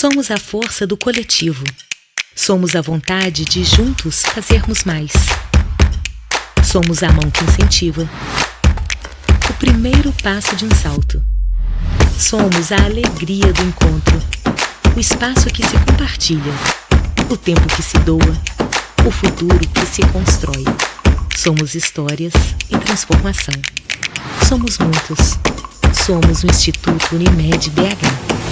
Somos a força do coletivo. Somos a vontade de juntos fazermos mais. Somos a mão que incentiva. O primeiro passo de um salto. Somos a alegria do encontro. O espaço que se compartilha. O tempo que se doa. O futuro que se constrói. Somos histórias e transformação. Somos muitos. Somos o Instituto Unimed BH.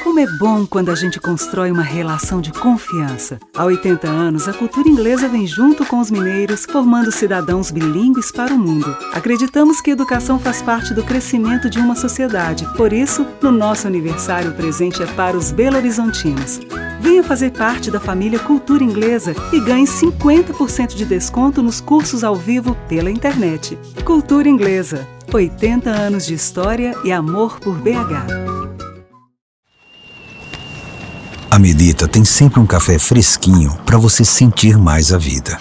Como é bom quando a gente constrói uma relação de confiança. Há 80 anos, a cultura inglesa vem junto com os mineiros, formando cidadãos bilíngues para o mundo. Acreditamos que a educação faz parte do crescimento de uma sociedade. Por isso, no nosso aniversário, o presente é para os belo-horizontinos. Venha fazer parte da família Cultura Inglesa e ganhe 50% de desconto nos cursos ao vivo pela internet. Cultura Inglesa, 80 anos de história e amor por BH. A Melita tem sempre um café fresquinho para você sentir mais a vida.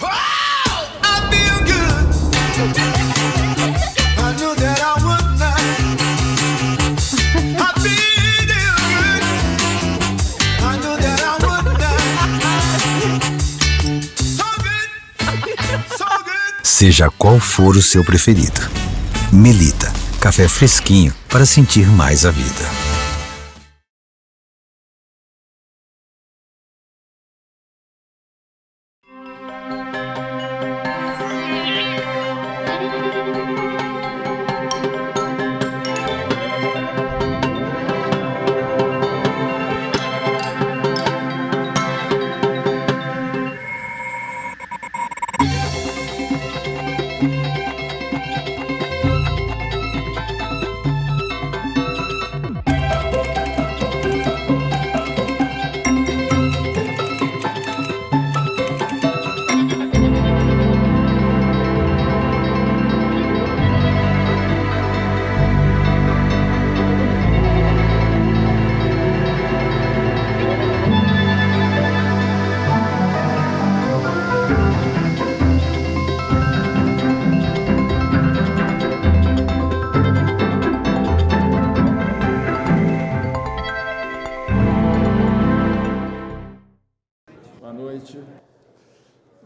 Seja qual for o seu preferido. Melita, café fresquinho para sentir mais a vida.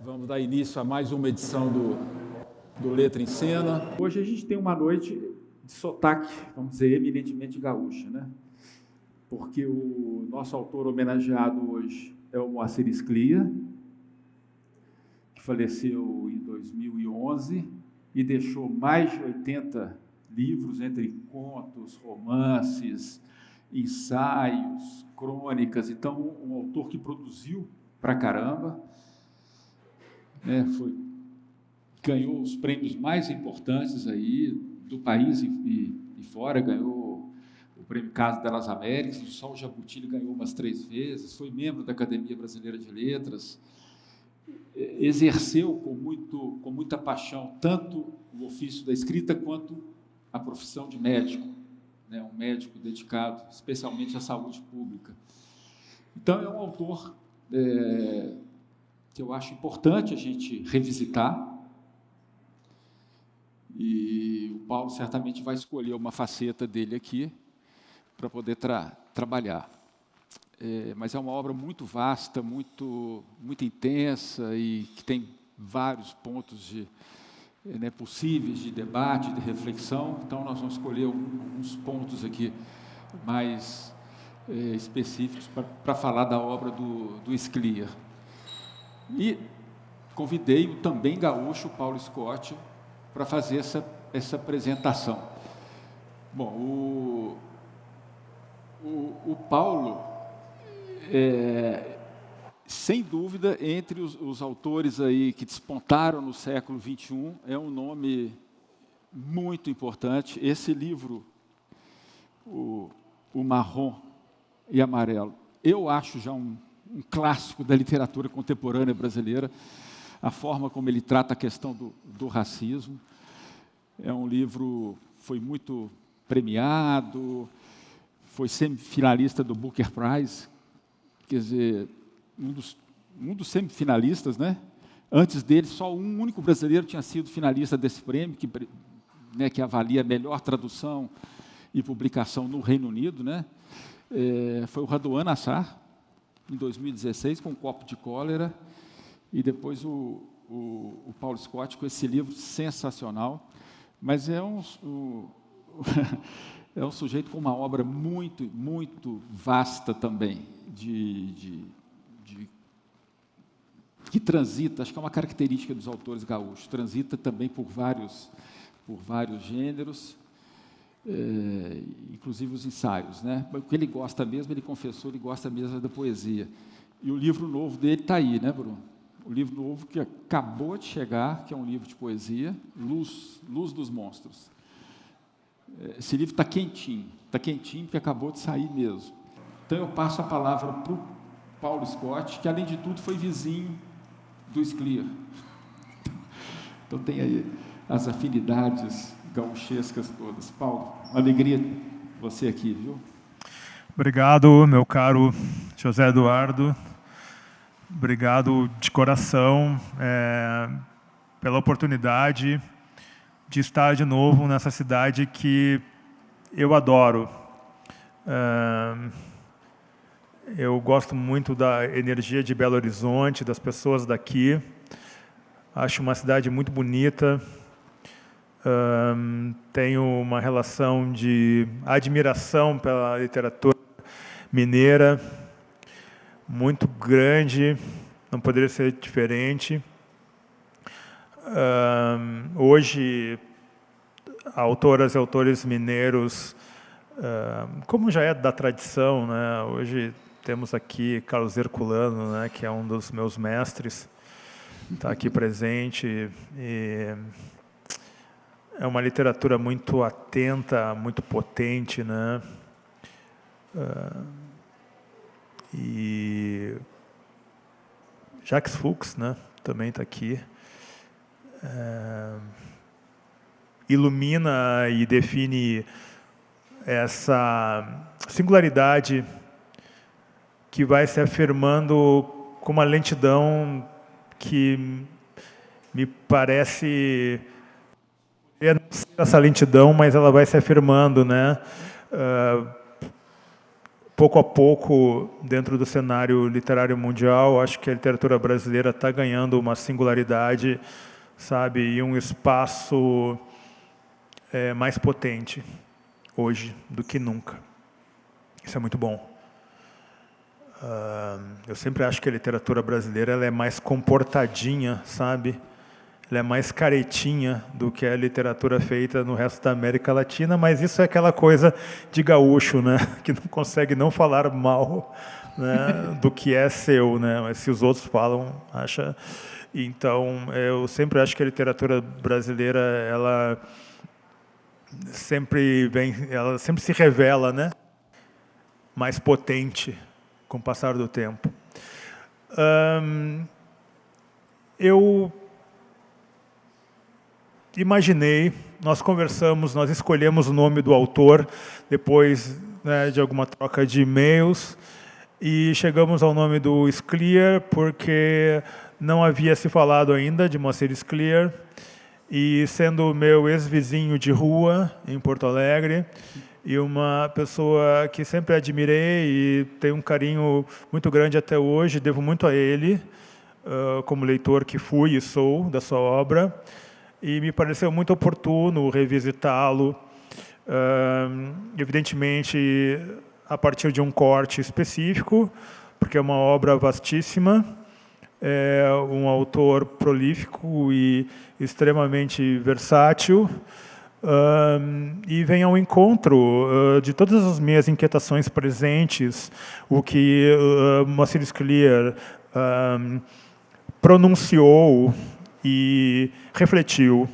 Vamos dar início a mais uma edição do Letra em Cena. Hoje a gente tem uma noite de sotaque, vamos dizer, eminentemente gaúcha, né? Porque o nosso autor homenageado hoje é o Moacir Sclia, que faleceu em 2011 e deixou mais de 80 livros, entre contos, romances, ensaios, crônicas. Então, um autor que produziu pra caramba. Ganhou os prêmios mais importantes aí do país e fora, ganhou o Prêmio Casa delas Américas, o Sol Jabuti ele ganhou umas 3 vezes, foi membro da Academia Brasileira de Letras, exerceu com muita paixão tanto o ofício da escrita quanto a profissão de médico, né? Um médico dedicado especialmente à saúde pública. Então, é um autor que eu acho importante a gente revisitar, e o Paulo certamente vai escolher uma faceta dele aqui para poder trabalhar. Mas é uma obra muito vasta, muito intensa e que tem vários pontos possíveis de debate, de reflexão. Então, nós vamos escolher alguns pontos aqui mais específicos para falar da obra do Sclia. E convidei o também gaúcho Paulo Scott para fazer essa apresentação. Bom, o Paulo, sem dúvida, entre os autores aí que despontaram no século XXI, é um nome muito importante. Esse livro, o Marrom e Amarelo, eu acho já um clássico da literatura contemporânea brasileira, a forma como ele trata a questão do racismo. É um livro, foi muito premiado, foi semifinalista do Booker Prize, quer dizer, um dos semifinalistas, né? Antes dele, só um único brasileiro tinha sido finalista desse prêmio, que avalia a melhor tradução e publicação no Reino Unido, né? Foi o Radwan Assar, em 2016, com Um Copo de Cólera, e depois o Paulo Scott com esse livro sensacional. Mas é um sujeito com uma obra muito, muito vasta também, que transita, acho que é uma característica dos autores gaúchos, transita também por vários gêneros, inclusive os ensaios, né? O que ele gosta mesmo, ele confessou, ele gosta mesmo da poesia. E o livro novo dele está aí, né, Bruno? O livro novo que acabou de chegar, que é um livro de poesia, Luz dos Monstros. Esse livro está quentinho porque acabou de sair mesmo. Então eu passo a palavra para o Paulo Scott, que além de tudo foi vizinho do Scliar. Então tem aí as afinidades gauchescas todas. Paulo, uma alegria você aqui, viu? Obrigado, meu caro José Eduardo. Obrigado de coração pela oportunidade de estar de novo nessa cidade que eu adoro. Eu gosto muito da energia de Belo Horizonte, das pessoas daqui. Acho uma cidade muito bonita. Tenho uma relação de admiração pela literatura mineira muito grande, não poderia ser diferente. Hoje, autoras e autores mineiros, como já é da tradição, né? Hoje temos aqui Carlos Herculano, né, que é um dos meus mestres, está aqui presente. E é uma literatura muito atenta, muito potente, né? E Jacques Fuchs, né, também está aqui. Ilumina e define essa singularidade que vai se afirmando com uma lentidão que me parece essa lentidão, mas ela vai se afirmando, né? Pouco a pouco, dentro do cenário literário mundial, acho que a literatura brasileira está ganhando uma singularidade, sabe, e um espaço mais potente hoje do que nunca. Isso é muito bom. Eu sempre acho que a literatura brasileira ela é mais comportadinha, sabe? Ela é mais caretinha do que a literatura feita no resto da América Latina, mas isso é aquela coisa de gaúcho, né? Que não consegue não falar mal, né, do que é seu, né? Mas se os outros falam, acha. Então, eu sempre acho que a literatura brasileira ela sempre se revela, né, mais potente com o passar do tempo. Eu imaginei, nós conversamos, nós escolhemos o nome do autor depois, né, de alguma troca de e-mails e chegamos ao nome do Scliar porque não havia se falado ainda de Moacir Scliar e sendo meu ex-vizinho de rua em Porto Alegre e uma pessoa que sempre admirei e tenho um carinho muito grande até hoje, devo muito a ele, como leitor que fui e sou da sua obra. E me pareceu muito oportuno revisitá-lo, evidentemente a partir de um corte específico, porque é uma obra vastíssima, é um autor prolífico e extremamente versátil, e vem ao encontro de todas as minhas inquietações presentes, o que Moacir Scliar pronunciou e refletiu.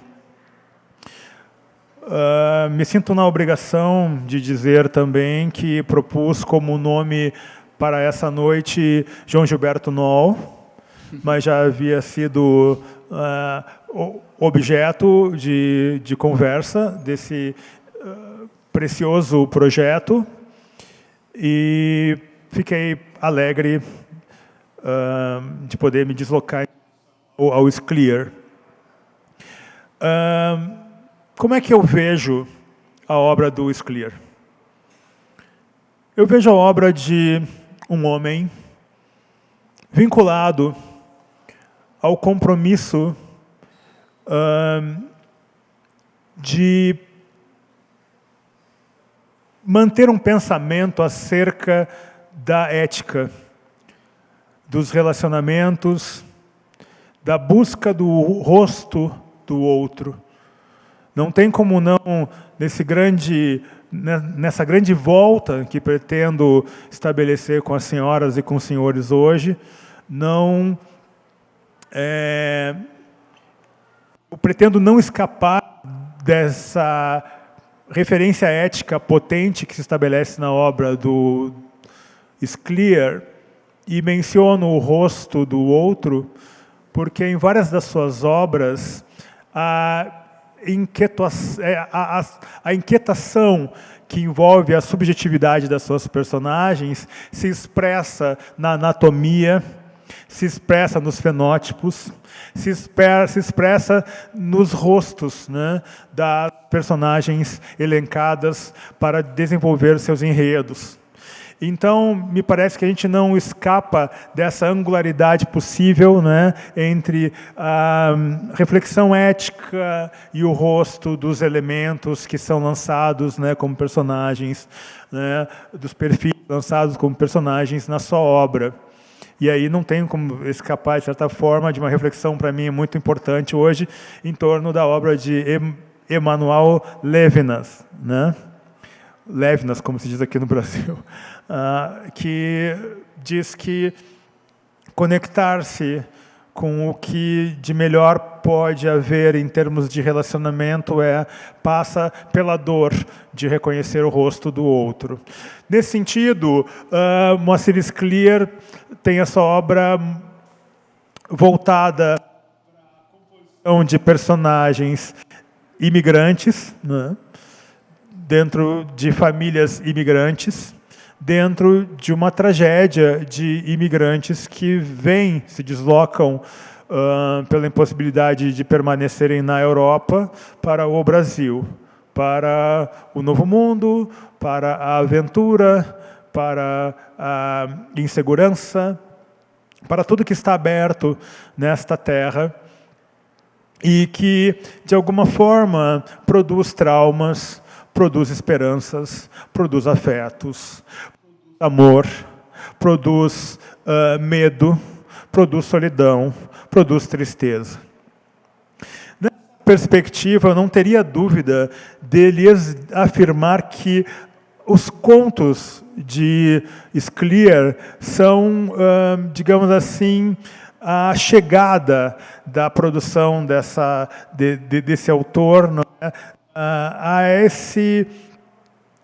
Me sinto na obrigação de dizer também que propus como nome para essa noite João Gilberto Noll, mas já havia sido objeto de conversa desse precioso projeto e fiquei alegre de poder me deslocar ao Scliar. Como é que eu vejo a obra do Scliar? Eu vejo a obra de um homem vinculado ao compromisso de manter um pensamento acerca da ética, dos relacionamentos, da busca do rosto do outro. Não tem como não, nessa grande volta que pretendo estabelecer com as senhoras e com os senhores hoje, eu pretendo não escapar dessa referência ética potente que se estabelece na obra do Scliar, e menciono o rosto do outro, porque em várias das suas obras a inquietação que envolve a subjetividade das suas personagens se expressa na anatomia, se expressa nos fenótipos, se expressa nos rostos, né, das personagens elencadas para desenvolver seus enredos. Então, me parece que a gente não escapa dessa angularidade possível, né, entre a reflexão ética e o rosto dos elementos que são lançados, né, como personagens, né, dos perfis lançados como personagens na sua obra. E aí não tem como escapar, de certa forma, de uma reflexão, para mim, muito importante hoje, em torno da obra de Emanuel Levinas, né? Levinas, como se diz aqui no Brasil, que diz que conectar-se com o que de melhor pode haver em termos de relacionamento passa pela dor de reconhecer o rosto do outro. Nesse sentido, Moacir Scliar tem essa obra voltada para a composição de personagens imigrantes, né, dentro de famílias imigrantes, dentro de uma tragédia de imigrantes que se deslocam pela impossibilidade de permanecerem na Europa para o Brasil, para o Novo Mundo, para a aventura, para a insegurança, para tudo que está aberto nesta terra e que, de alguma forma, produz traumas, produz esperanças, produz afetos, produz amor, produz medo, produz solidão, produz tristeza. Nessa perspectiva, eu não teria dúvida deles afirmar que os contos de Scliar são, digamos assim, a chegada da produção desse autor, não é? A esse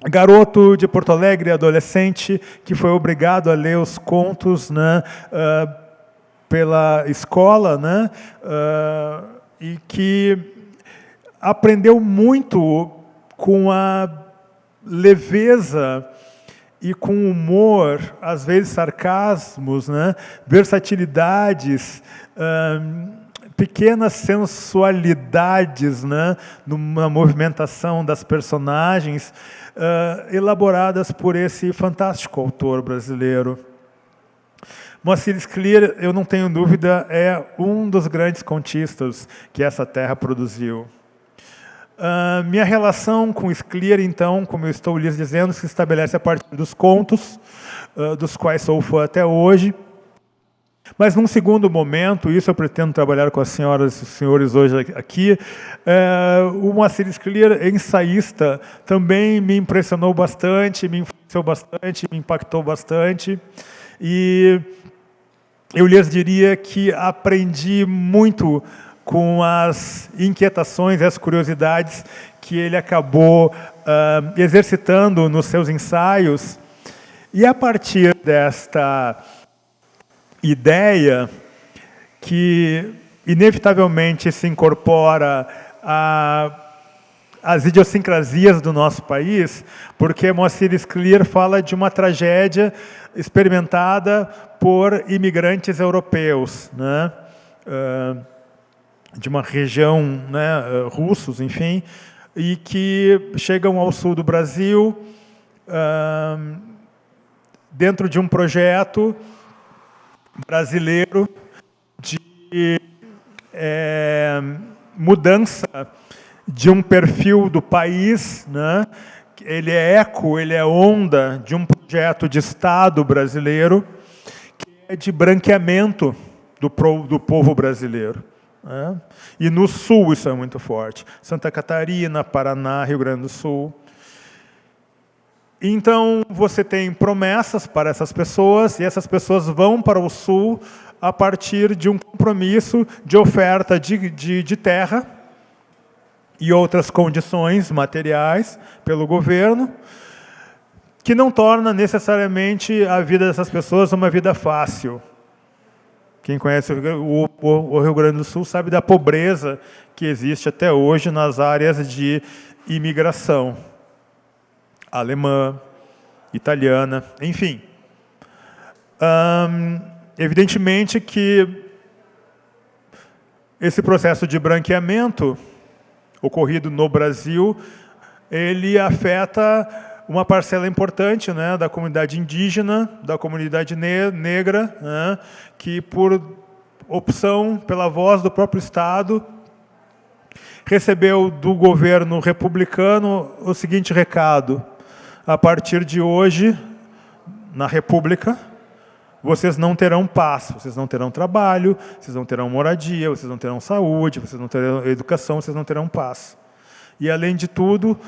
garoto de Porto Alegre, adolescente, que foi obrigado a ler os contos, né, pela escola, né, e que aprendeu muito com a leveza e com humor, às vezes sarcasmos, né, versatilidades, pequenas sensualidades, né, numa movimentação das personagens, elaboradas por esse fantástico autor brasileiro. Moacir Scliar, eu não tenho dúvida, é um dos grandes contistas que essa terra produziu. Minha relação com Scliar, então, como eu estou lhes dizendo, se estabelece a partir dos contos, dos quais sou fã até hoje. Mas, num segundo momento, isso eu pretendo trabalhar com as senhoras e os senhores hoje aqui, o Moacir Scliar, ensaísta, também me impressionou bastante, me influenciou bastante, me impactou bastante. E eu lhes diria que aprendi muito com as inquietações e as curiosidades que ele acabou exercitando nos seus ensaios. E a partir desta ideia que inevitavelmente se incorpora às idiosincrasias do nosso país, porque Moacir Scliar fala de uma tragédia experimentada por imigrantes europeus, né? De uma região, né, russos, enfim, e que chegam ao sul do Brasil dentro de um projeto brasileiro de mudança de um perfil do país, né? Ele é eco, ele é onda de um projeto de Estado brasileiro que é de branqueamento do povo brasileiro, né? E no Sul isso é muito forte. Santa Catarina, Paraná, Rio Grande do Sul. Então, você tem promessas para essas pessoas, e essas pessoas vão para o Sul a partir de um compromisso de oferta de terra e outras condições materiais pelo governo, que não torna necessariamente a vida dessas pessoas uma vida fácil. Quem conhece o Rio Grande do Sul sabe da pobreza que existe até hoje nas áreas de imigração. Alemã, italiana, enfim. Evidentemente que esse processo de branqueamento ocorrido no Brasil, ele afeta uma parcela importante, né, da comunidade indígena, da comunidade negra, né, que por opção, pela voz do próprio Estado, recebeu do governo republicano o seguinte recado: a partir de hoje, na República, vocês não terão paz, vocês não terão trabalho, vocês não terão moradia, vocês não terão saúde, vocês não terão educação, vocês não terão paz. E, além de tudo,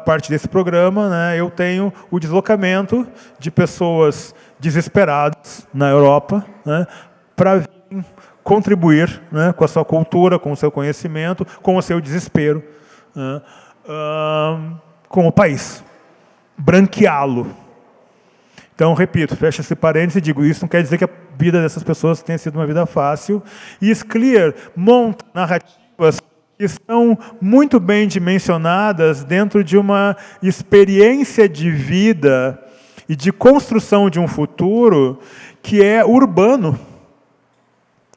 parte desse programa, né, eu tenho o deslocamento de pessoas desesperadas na Europa, né, para vir contribuir, né, com a sua cultura, com o seu conhecimento, com o seu desespero, né, com o país. Branqueá-lo. Então, repito, fecho esse parênteses e digo, isso não quer dizer que a vida dessas pessoas tenha sido uma vida fácil. E Scliar monta narrativas que estão muito bem dimensionadas dentro de uma experiência de vida e de construção de um futuro que é urbano.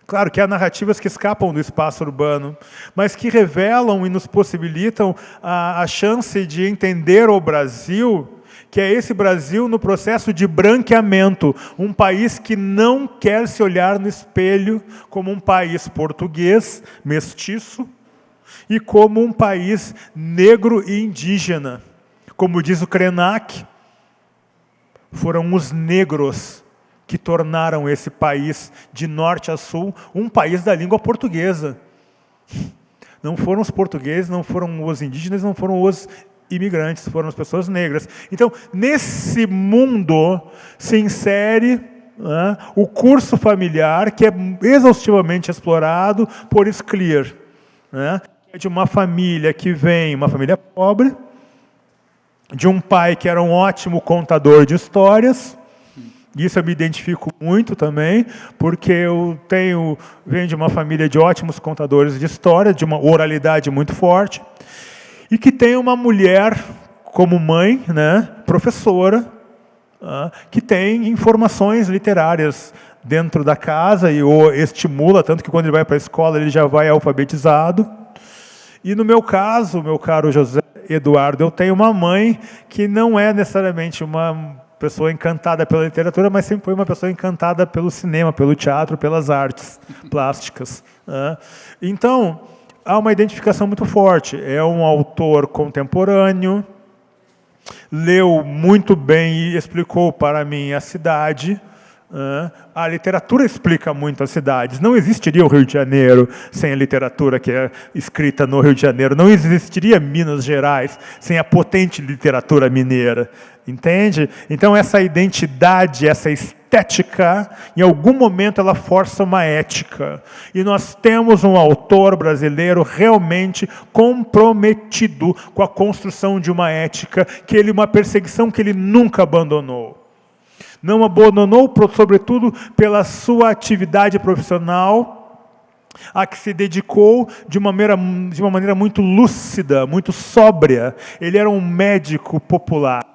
Claro que há narrativas que escapam do espaço urbano, mas que revelam e nos possibilitam a chance de entender o Brasil, que é esse Brasil no processo de branqueamento, um país que não quer se olhar no espelho como um país português, mestiço, e como um país negro e indígena. Como diz o Krenak, foram os negros que tornaram esse país, de norte a sul, um país da língua portuguesa. Não foram os portugueses, não foram os indígenas, não foram os imigrantes, foram as pessoas negras. Então, nesse mundo se insere, né, o curso familiar, que é exaustivamente explorado por Scliar, né, é de uma família que vem, uma família pobre, de um pai que era um ótimo contador de histórias. Isso eu me identifico muito também, porque eu venho de uma família de ótimos contadores de história, de uma oralidade muito forte, e que tem uma mulher como mãe, né, professora, que tem informações literárias dentro da casa e o estimula, tanto que quando ele vai para a escola ele já vai alfabetizado. E no meu caso, meu caro José Eduardo, eu tenho uma mãe que não é necessariamente uma pessoa encantada pela literatura, mas sempre foi uma pessoa encantada pelo cinema, pelo teatro, pelas artes plásticas. Então, há uma identificação muito forte. É um autor contemporâneo, leu muito bem e explicou para mim a cidade. A literatura explica muito as cidades. Não existiria o Rio de Janeiro sem a literatura que é escrita no Rio de Janeiro. Não existiria Minas Gerais sem a potente literatura mineira. Entende? Então, essa identidade, essa estética, em algum momento ela força uma ética. E nós temos um autor brasileiro realmente comprometido com a construção de uma ética, uma perseguição que ele nunca abandonou. Não abandonou, sobretudo, pela sua atividade profissional, a que se dedicou de uma maneira muito lúcida, muito sóbria. Ele era um médico popular.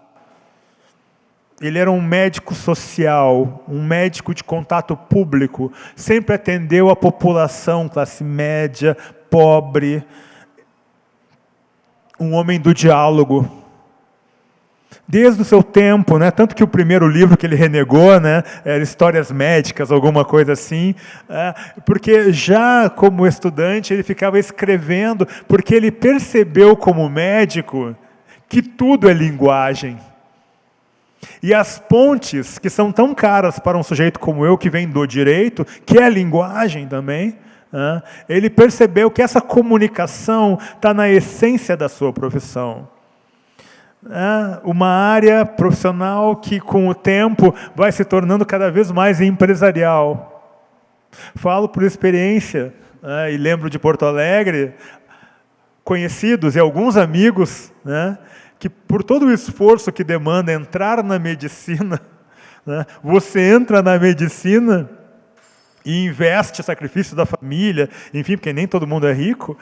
Ele era um médico social, um médico de contato público. Sempre atendeu a população, classe média, pobre. Um homem do diálogo. desde o seu tempo, né? Tanto que o primeiro livro que ele renegou, né, era Histórias Médicas, alguma coisa assim, porque já como estudante ele ficava escrevendo, porque ele percebeu como médico que tudo é linguagem. E as pontes, que são tão caras para um sujeito como eu, que vem do direito, que é linguagem também, ele percebeu que essa comunicação está na essência da sua profissão. Uma área profissional que, com o tempo, vai se tornando cada vez mais empresarial. Falo por experiência, e lembro de Porto Alegre, conhecidos e alguns amigos, que por todo o esforço que demanda entrar na medicina, você entra na medicina e investe sacrifício da família, enfim, porque nem todo mundo é rico,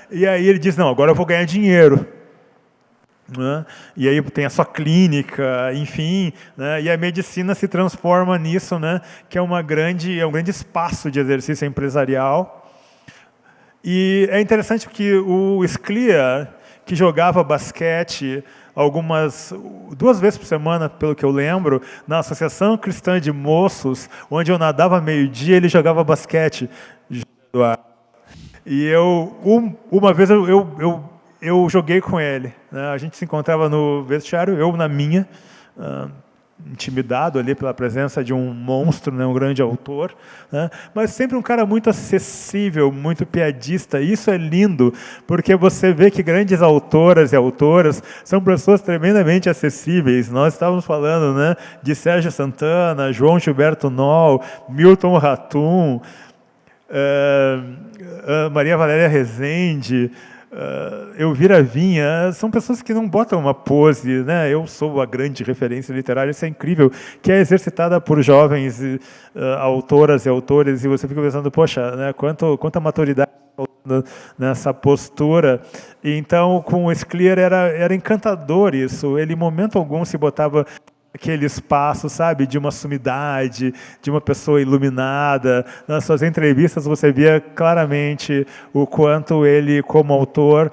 e aí ele diz, não, agora eu vou ganhar dinheiro. E aí tem a sua clínica, enfim, e a medicina se transforma nisso, que é um grande espaço de exercício empresarial. E é interessante que o Scliar, que jogava basquete 2 vezes por semana, pelo que eu lembro, na Associação Cristã de Moços, onde eu nadava meio-dia, ele jogava basquete. E uma vez eu joguei com ele. A gente se encontrava no vestiário, eu na minha, intimidado ali pela presença de um monstro, um grande autor, mas sempre um cara muito acessível, muito piadista. E isso é lindo, porque você vê que grandes autoras e autoras são pessoas tremendamente acessíveis. Nós estávamos falando de Sérgio Santana, João Gilberto Noll, Milton Ratum, Maria Valéria Rezende, Elvira Vinha, são pessoas que não botam uma pose, eu sou a grande referência literária, isso é incrível, que é exercitada por jovens autoras e autores, e você fica pensando, poxa, quanta maturidade nessa postura. E então, com o Scliar era encantador isso, ele em momento algum se botava aquele espaço, sabe, de uma sumidade, de uma pessoa iluminada. Nas suas entrevistas você via claramente o quanto ele, como autor,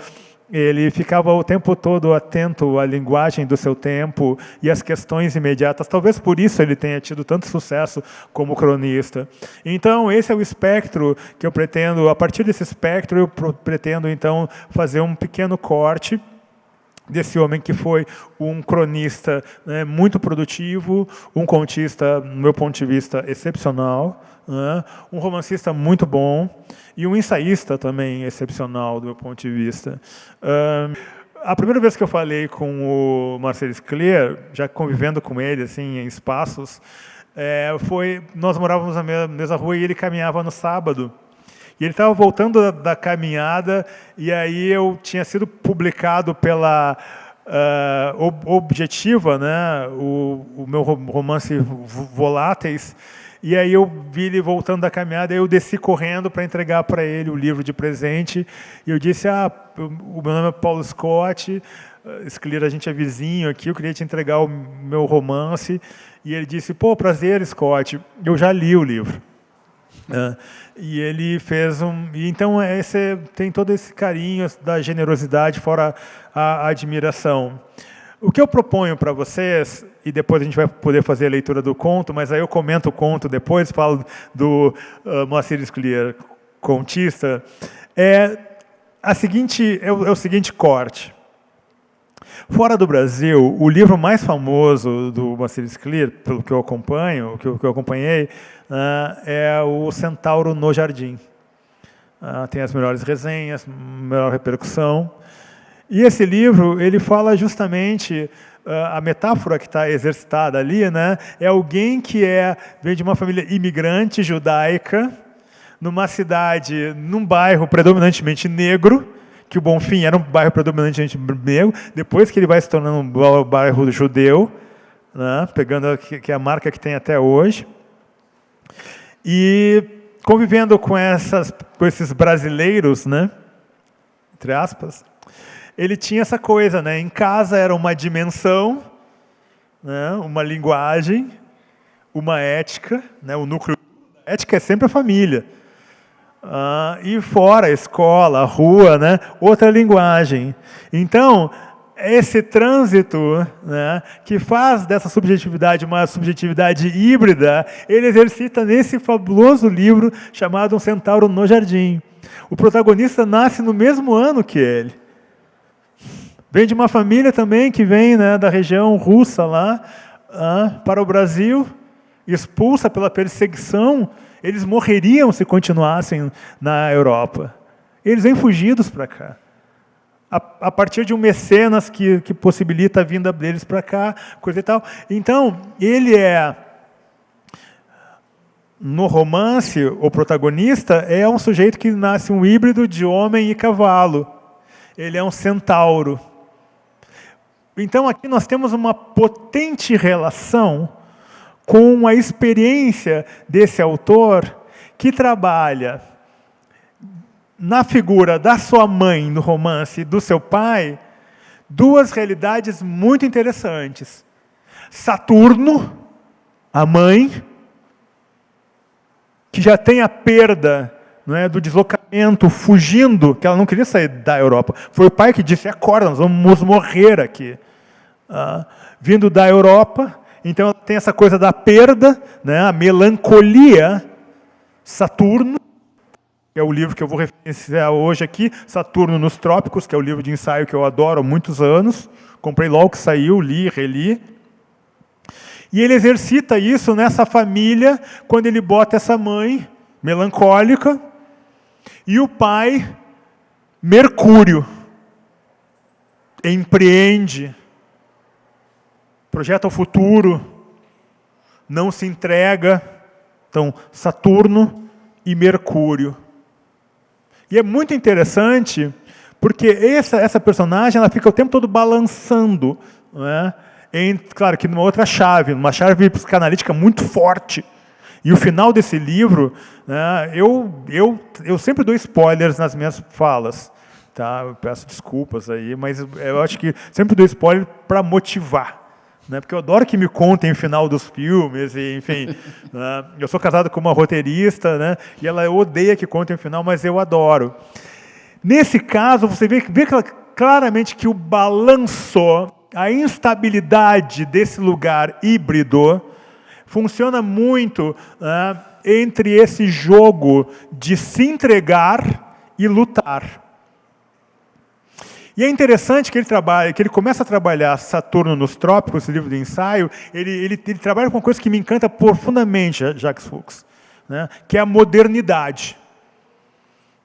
ele ficava o tempo todo atento à linguagem do seu tempo e às questões imediatas. Talvez por isso ele tenha tido tanto sucesso como cronista. Então, esse é o espectro que eu pretendo, a partir desse espectro, eu pretendo, então, fazer um pequeno corte desse homem que foi um cronista muito produtivo, um contista, no meu ponto de vista, excepcional, um romancista muito bom e um ensaísta também excepcional, do meu ponto de vista. A primeira vez que eu falei com o Marcelo Scliar, já convivendo com ele assim, em espaços, nós morávamos na mesma rua e ele caminhava no sábado. E ele estava voltando da caminhada, e aí eu tinha sido publicado pela Objetiva, o meu romance Voláteis, e aí eu vi ele voltando da caminhada, e eu desci correndo para entregar para ele o livro de presente, e eu disse, o meu nome é Paulo Scott, Scliar, a gente é vizinho aqui, eu queria te entregar o meu romance, e ele disse, prazer, Scott, eu já li o livro. E ele fez então tem todo esse carinho da generosidade, fora a admiração. O que eu proponho para vocês, e depois a gente vai poder fazer a leitura do conto, mas aí eu comento o conto depois, falo do Moacir Scliar, contista, é o seguinte corte. Fora do Brasil, o livro mais famoso do Moacir Scliar, pelo que eu acompanho, que eu acompanhei, é o Centauro no Jardim. Tem as melhores resenhas, melhor repercussão. E esse livro, ele fala justamente, a metáfora que está exercitada ali, é alguém que vem de uma família imigrante judaica, numa cidade, num bairro predominantemente negro, que o Bonfim era um bairro predominantemente negro, depois que ele vai se tornando um bairro judeu, pegando que é a marca que tem até hoje, e convivendo com esses brasileiros, entre aspas, ele tinha essa coisa, em casa era uma dimensão, uma linguagem, uma ética, o núcleo da ética é sempre a família. E fora, a escola, a rua, outra linguagem. Então, esse trânsito, né, que faz dessa subjetividade uma subjetividade híbrida, ele exercita nesse fabuloso livro chamado Um Centauro no Jardim. O protagonista nasce no mesmo ano que ele. Vem de uma família também que vem, né, da região russa lá, para o Brasil, expulsa pela perseguição. Eles morreriam se continuassem na Europa. Eles vêm fugidos para cá. A partir de um mecenas que possibilita a vinda deles para cá, coisa e tal. Então, ele no romance, o protagonista é um sujeito que nasce um híbrido de homem e cavalo. Ele é um centauro. Então, aqui nós temos uma potente relação com a experiência desse autor que trabalha na figura da sua mãe no romance e do seu pai, duas realidades muito interessantes. Saturno, a mãe, que já tem a perda, não é, do deslocamento, fugindo, que ela não queria sair da Europa. Foi o pai que disse, acorda, nós vamos morrer aqui. Vindo da Europa, então ela tem essa coisa da perda, né, a melancolia, Saturno, que é o livro que eu vou referenciar hoje aqui, Saturno nos Trópicos, que é o livro de ensaio que eu adoro há muitos anos. Comprei logo que saiu, li, reli. E ele exercita isso nessa família, quando ele bota essa mãe melancólica e o pai, Mercúrio, empreende, projeta o futuro, não se entrega. Então, Saturno e Mercúrio. E é muito interessante, porque essa personagem ela fica o tempo todo balançando, não é? Claro que numa outra chave, numa chave psicanalítica muito forte. E o final desse livro, né, eu sempre dou spoilers nas minhas falas. Tá? Eu peço desculpas aí, mas eu acho que sempre dou spoiler para motivar. Né, porque eu adoro que me contem o final dos filmes, e, enfim. Né, eu sou casado com uma roteirista, né, e ela odeia que contem o final, mas eu adoro. Nesse caso, você vê claramente que o balanço, a instabilidade desse lugar híbrido, funciona muito entre esse jogo de se entregar e lutar. E é interessante que ele começa a trabalhar Saturno nos Trópicos, esse livro de ensaio, ele trabalha com uma coisa que me encanta profundamente, Jacques Fuchs, né, que é a modernidade.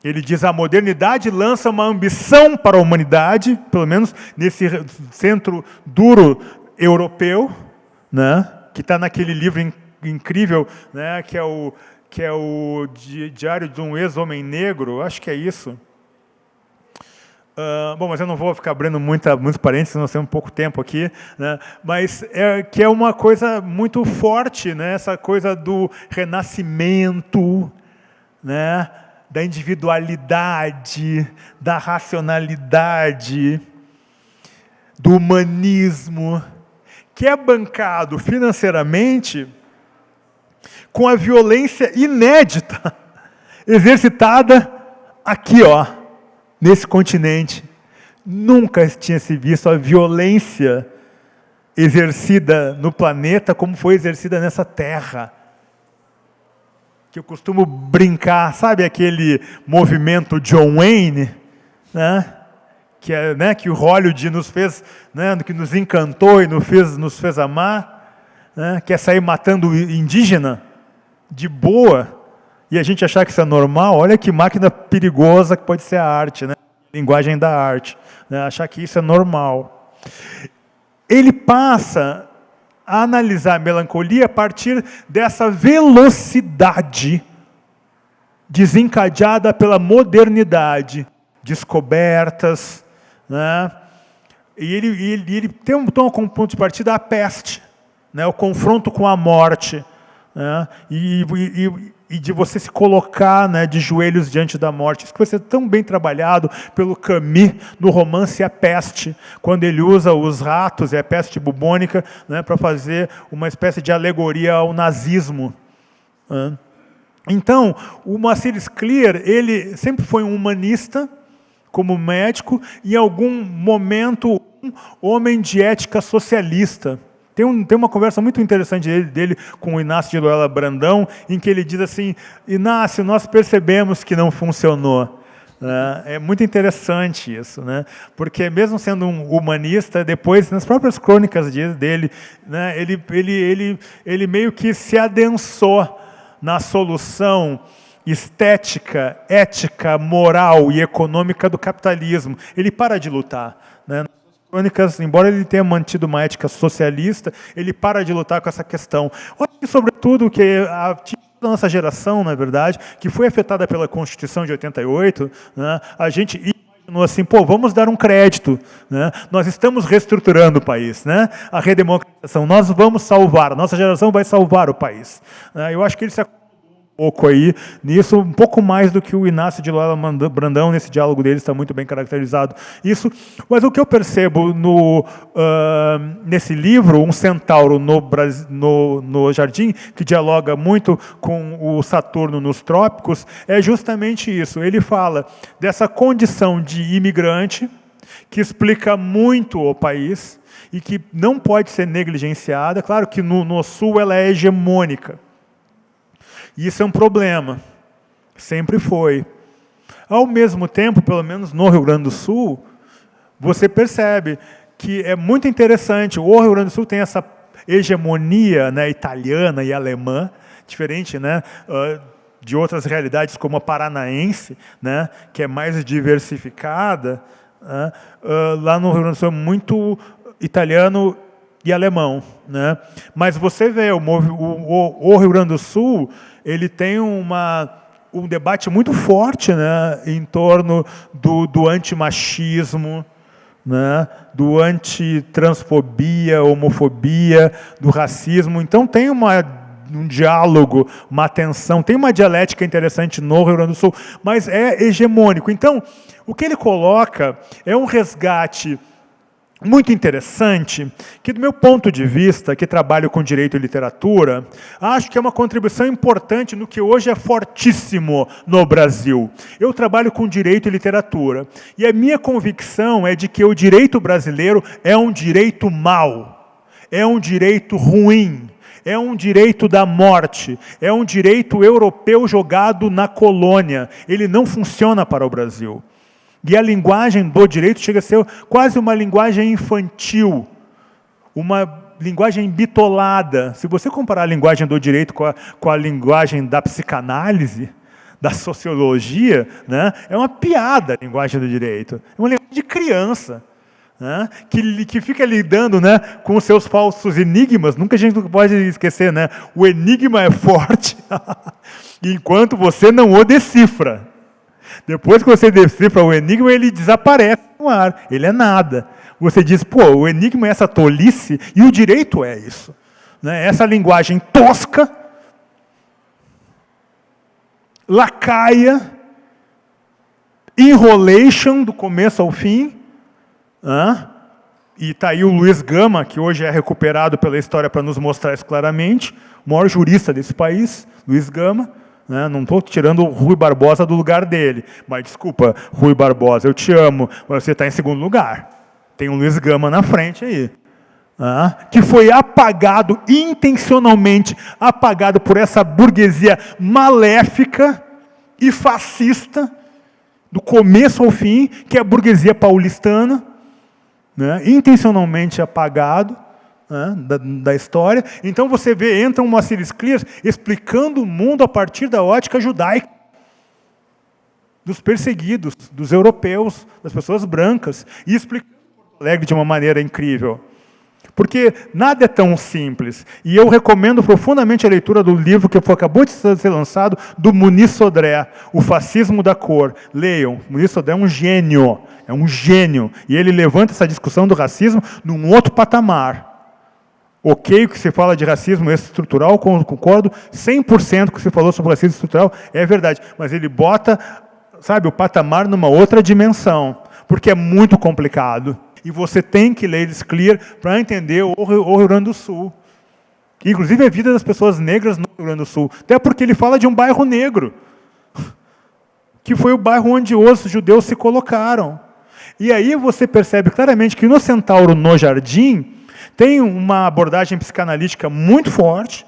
Ele diz, a modernidade lança uma ambição para a humanidade, pelo menos nesse centro duro europeu, né, que está naquele livro incrível, né, que é o Diário de um Ex-Homem Negro, acho que é isso. Bom, mas eu não vou ficar abrindo muitos parênteses, nós temos pouco tempo aqui, né? Mas que é uma coisa muito forte, né? Essa coisa do renascimento, né? Da individualidade, da racionalidade, do humanismo, que é bancado financeiramente com a violência inédita exercitada aqui, ó. Nesse continente, nunca tinha se visto a violência exercida no planeta como foi exercida nessa terra. Que eu costumo brincar, sabe aquele movimento John Wayne, né? Que o Hollywood nos fez, né? Que nos encantou e nos fez amar, né? Que é sair matando indígena de boa. E a gente achar que isso é normal, olha que máquina perigosa que pode ser a arte, né? A linguagem da arte, né? Achar que isso é normal. Ele passa a analisar a melancolia a partir dessa velocidade desencadeada pela modernidade, descobertas, né? E ele toma como ponto de partida a peste, né? O confronto com a morte, né? E de você se colocar, né, de joelhos diante da morte. Isso que vai ser tão bem trabalhado pelo Camus no romance A Peste, quando ele usa os ratos e a peste bubônica, né, para fazer uma espécie de alegoria ao nazismo. Então, o Maciris Clear, ele sempre foi um humanista, como médico, e em algum momento homem de ética socialista. Tem uma conversa muito interessante dele com o Inácio de Loyola Brandão, em que ele diz assim: Inácio, nós percebemos que não funcionou. É muito interessante isso, né? Porque mesmo sendo um humanista, depois, nas próprias crônicas dele, né, ele meio que se adensou na solução estética, ética, moral e econômica do capitalismo. Ele para de lutar, né? Crônicas, embora ele tenha mantido uma ética socialista, ele para de lutar com essa questão. Olha, sobretudo, que a nossa geração, na verdade, que foi afetada pela Constituição de 88, né, a gente imaginou assim, vamos dar um crédito, né? Nós estamos reestruturando o país, né? A redemocratização, nós vamos salvar, a nossa geração vai salvar o país. Eu acho que ele se pouco aí nisso, um pouco mais do que o Inácio de Loyola Brandão, nesse diálogo dele está muito bem caracterizado isso. Mas o que eu percebo nesse livro, Um Centauro no Jardim, que dialoga muito com o Saturno nos Trópicos, é justamente isso. Ele fala dessa condição de imigrante, que explica muito o país e que não pode ser negligenciada. Claro que no Sul ela é hegemônica. Isso é um problema, sempre foi. Ao mesmo tempo, pelo menos no Rio Grande do Sul, você percebe que é muito interessante. O Rio Grande do Sul tem essa hegemonia, né, italiana e alemã, diferente, né, de outras realidades como a paranaense, né, que é mais diversificada. Né, lá no Rio Grande do Sul é muito italiano e alemão, né? Mas você vê, o Rio Grande do Sul, ele tem um debate muito forte, né, em torno do antimachismo, né, do antitransfobia, homofobia, do racismo. Então tem um diálogo, uma tensão, tem uma dialética interessante no Rio Grande do Sul, mas é hegemônico. Então, o que ele coloca é um resgate muito interessante, que do meu ponto de vista, que trabalho com direito e literatura, acho que é uma contribuição importante no que hoje é fortíssimo no Brasil. Eu trabalho com direito e literatura, e a minha convicção é de que o direito brasileiro é um direito mau, é um direito ruim, é um direito da morte, é um direito europeu jogado na colônia. Ele não funciona para o Brasil. E a linguagem do direito chega a ser quase uma linguagem infantil, uma linguagem bitolada. Se você comparar a linguagem do direito com a linguagem da psicanálise, da sociologia, né, é uma piada a linguagem do direito. É uma linguagem de criança, né, que fica lidando, né, com os seus falsos enigmas. Nunca a gente pode esquecer, né? O enigma é forte enquanto você não o decifra. Depois que você decifra o enigma, ele desaparece no ar, ele é nada. Você diz, o enigma é essa tolice, e o direito é isso. Né? Essa linguagem tosca, lacaia, enrolation do começo ao fim. E está aí o Luiz Gama, que hoje é recuperado pela história para nos mostrar isso claramente, o maior jurista desse país, Luiz Gama. Não estou tirando o Rui Barbosa do lugar dele, mas desculpa, Rui Barbosa, eu te amo, mas você está em segundo lugar. Tem o Luiz Gama na frente aí, que foi apagado, intencionalmente apagado por essa burguesia maléfica e fascista, do começo ao fim, que é a burguesia paulistana, intencionalmente apagado, da história. Então você vê, entra um Moacir Scliar explicando o mundo a partir da ótica judaica, dos perseguidos, dos europeus, das pessoas brancas, e explicando Porto Alegre de uma maneira incrível. Porque nada é tão simples. E eu recomendo profundamente a leitura do livro que acabou de ser lançado, do Muniz Sodré, O Fascismo da Cor. Leiam, Muniz Sodré é um gênio. E ele levanta essa discussão do racismo num outro patamar. Ok, o que se fala de racismo estrutural, concordo 100% com o que você falou sobre racismo estrutural, é verdade. Mas ele bota, o patamar numa outra dimensão, porque é muito complicado. E você tem que ler Scliar para entender o Rio Grande do Sul. Inclusive a vida das pessoas negras no Rio Grande do Sul. Até porque ele fala de um bairro negro, que foi o bairro onde os judeus se colocaram. E aí você percebe claramente que no Centauro no Jardim tem uma abordagem psicanalítica muito forte,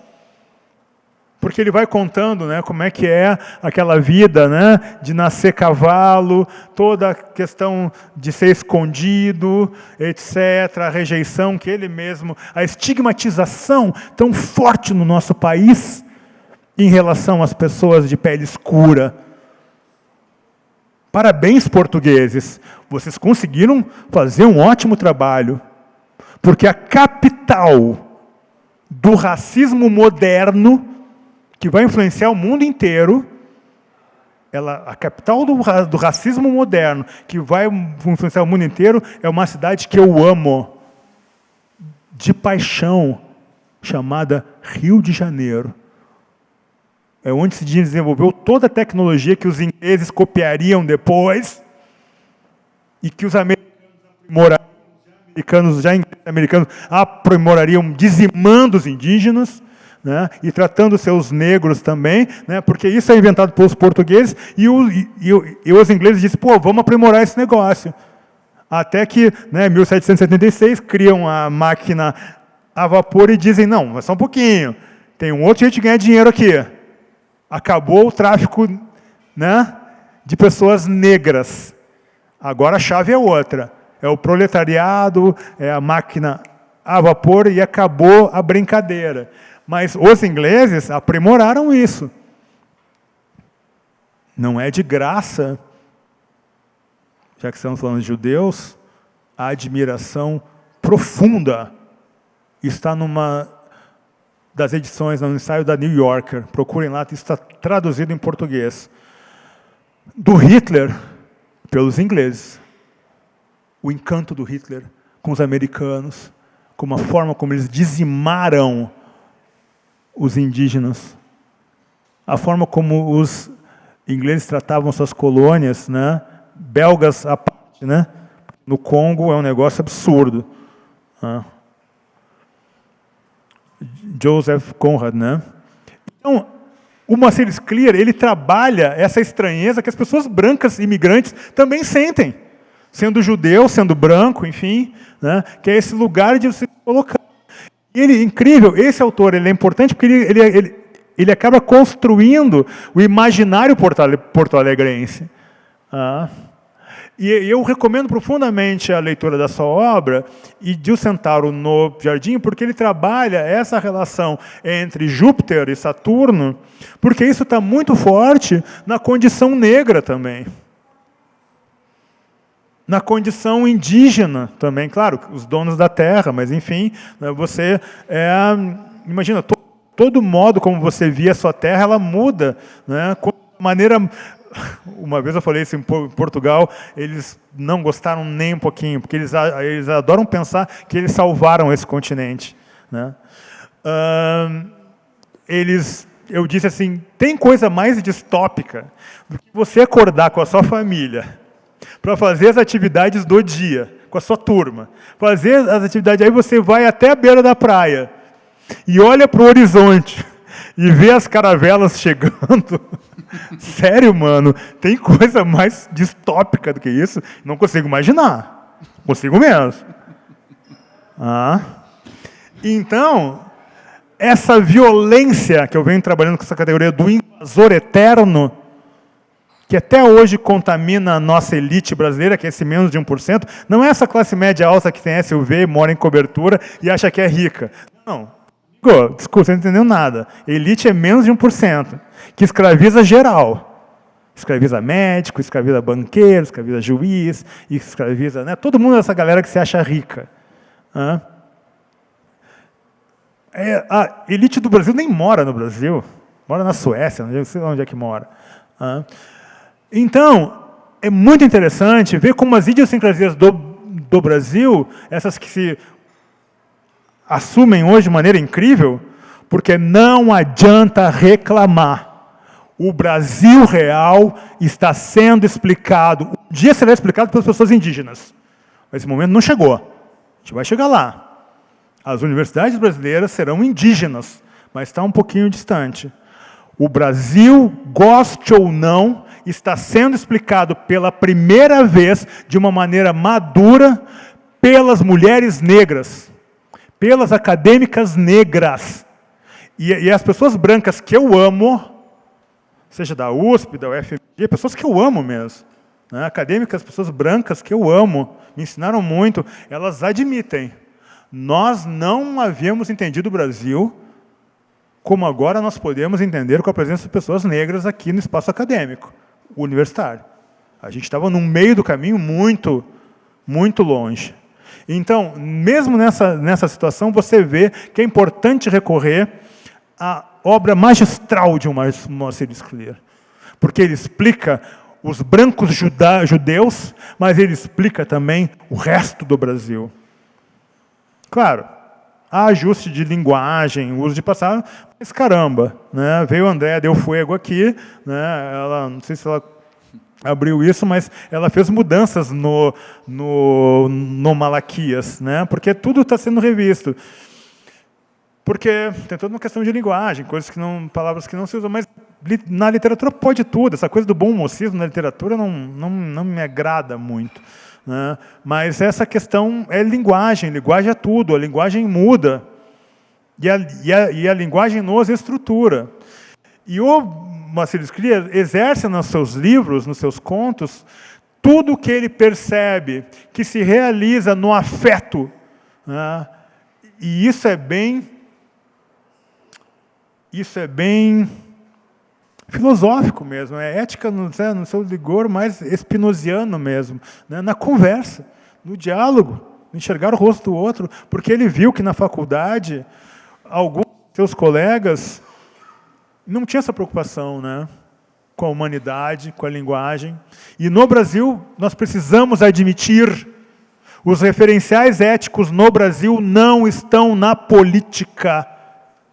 porque ele vai contando, né, como é que é aquela vida, né, de nascer cavalo, toda a questão de ser escondido, etc., a rejeição que ele mesmo, a estigmatização tão forte no nosso país em relação às pessoas de pele escura. Parabéns, portugueses, vocês conseguiram fazer um ótimo trabalho, porque a capital do racismo moderno, que vai influenciar o mundo inteiro, a capital do racismo moderno, que vai influenciar o mundo inteiro, é uma cidade que eu amo, de paixão, chamada Rio de Janeiro. É onde se desenvolveu toda a tecnologia que os ingleses copiariam depois, e que os americanos aprimorariam dizimando os indígenas, né, e tratando seus negros também, né, porque isso é inventado pelos portugueses, e os ingleses dizem, pô, vamos aprimorar esse negócio. Até que, né, em 1776, criam a máquina a vapor e dizem, não, mas só um pouquinho, tem um outro jeito de ganhar dinheiro aqui. Acabou o tráfico, né, de pessoas negras. Agora a chave é outra. É o proletariado, é a máquina a vapor e acabou a brincadeira. Mas os ingleses aprimoraram isso. Não é de graça, já que estamos falando de judeus, a admiração profunda está numa das edições, no ensaio da New Yorker. Procurem lá, isso está traduzido em português. Do Hitler pelos ingleses. O encanto do Hitler com os americanos, com a forma como eles dizimaram os indígenas, a forma como os ingleses tratavam suas colônias, né, belgas à parte, né, no Congo é um negócio absurdo. Joseph Conrad, né? Então, o Moacir Scliar, ele trabalha essa estranheza que as pessoas brancas imigrantes também sentem, sendo judeu, sendo branco, enfim, né, que é esse lugar de se colocar. Ele, incrível, esse autor ele é importante porque ele acaba construindo o imaginário porto-alegrense. E eu recomendo profundamente a leitura da sua obra e de O Centauro no Jardim, porque ele trabalha essa relação entre Júpiter e Saturno, porque isso está muito forte na condição negra também. Na condição indígena também, claro, os donos da terra, mas enfim, você imagina, todo modo como você via a sua terra, ela muda, né? Com maneira, uma vez eu falei isso em Portugal, eles não gostaram nem um pouquinho, porque eles adoram pensar que eles salvaram esse continente, né? Eu disse assim, tem coisa mais distópica do que você acordar com a sua família para fazer as atividades do dia, com a sua turma. Fazer as atividades, aí você vai até a beira da praia e olha para o horizonte e vê as caravelas chegando. Sério, mano, tem coisa mais distópica do que isso? Não consigo imaginar. Consigo mesmo. Então, essa violência que eu venho trabalhando com essa categoria do invasor eterno, que até hoje contamina a nossa elite brasileira, que é esse menos de 1%, não é essa classe média alta que tem SUV, mora em cobertura e acha que é rica. Não. Desculpa, você não entendeu nada. Elite é menos de 1%, que escraviza geral. Escraviza médico, escraviza banqueiro, escraviza juiz, escraviza, né, todo mundo, essa galera que se acha rica. A elite do Brasil nem mora no Brasil, mora na Suécia, não sei onde é que mora. Então, é muito interessante ver como as idiosincrasias do Brasil, essas que se assumem hoje de maneira incrível, porque não adianta reclamar. O Brasil real está sendo explicado, um dia será explicado pelas pessoas indígenas. Esse momento não chegou. A gente vai chegar lá. As universidades brasileiras serão indígenas, mas está um pouquinho distante. O Brasil, goste ou não, está sendo explicado pela primeira vez, de uma maneira madura, pelas mulheres negras, pelas acadêmicas negras. E as pessoas brancas que eu amo, seja da USP, da UFMG, pessoas que eu amo mesmo, né? Acadêmicas, pessoas brancas que eu amo, me ensinaram muito, elas admitem. Nós não havíamos entendido o Brasil como agora nós podemos entender com a presença de pessoas negras aqui no espaço acadêmico, universitário. A gente estava no meio do caminho muito, muito longe. Então, mesmo nessa situação, você vê que é importante recorrer à obra magistral de Moacir Scliar, porque ele explica os brancos judeus, mas ele explica também o resto do Brasil. Claro, há ajuste de linguagem, uso de passado, mas caramba, né? Veio a Andréa Del Fuego aqui, né? Ela, não sei se ela abriu isso, mas ela fez mudanças no Malaquias, né? Porque tudo está sendo revisto. Porque tem toda uma questão de linguagem, palavras que não se usam, mas na literatura pode tudo. Essa coisa do bom mocismo na literatura não me agrada muito, né? Mas essa questão é linguagem é tudo, a linguagem muda, e a linguagem nos estrutura. E o Moacir Scliar exerce nos seus livros, nos seus contos, tudo o que ele percebe que se realiza no afeto, né? E isso é bem filosófico mesmo, é ética no seu rigor mais spinoziano mesmo, né? Na conversa, no diálogo, no enxergar o rosto do outro, porque ele viu que na faculdade, alguns de seus colegas não tinham essa preocupação, né? Com a humanidade, com a linguagem. E no Brasil, nós precisamos admitir, os referenciais éticos no Brasil não estão na política,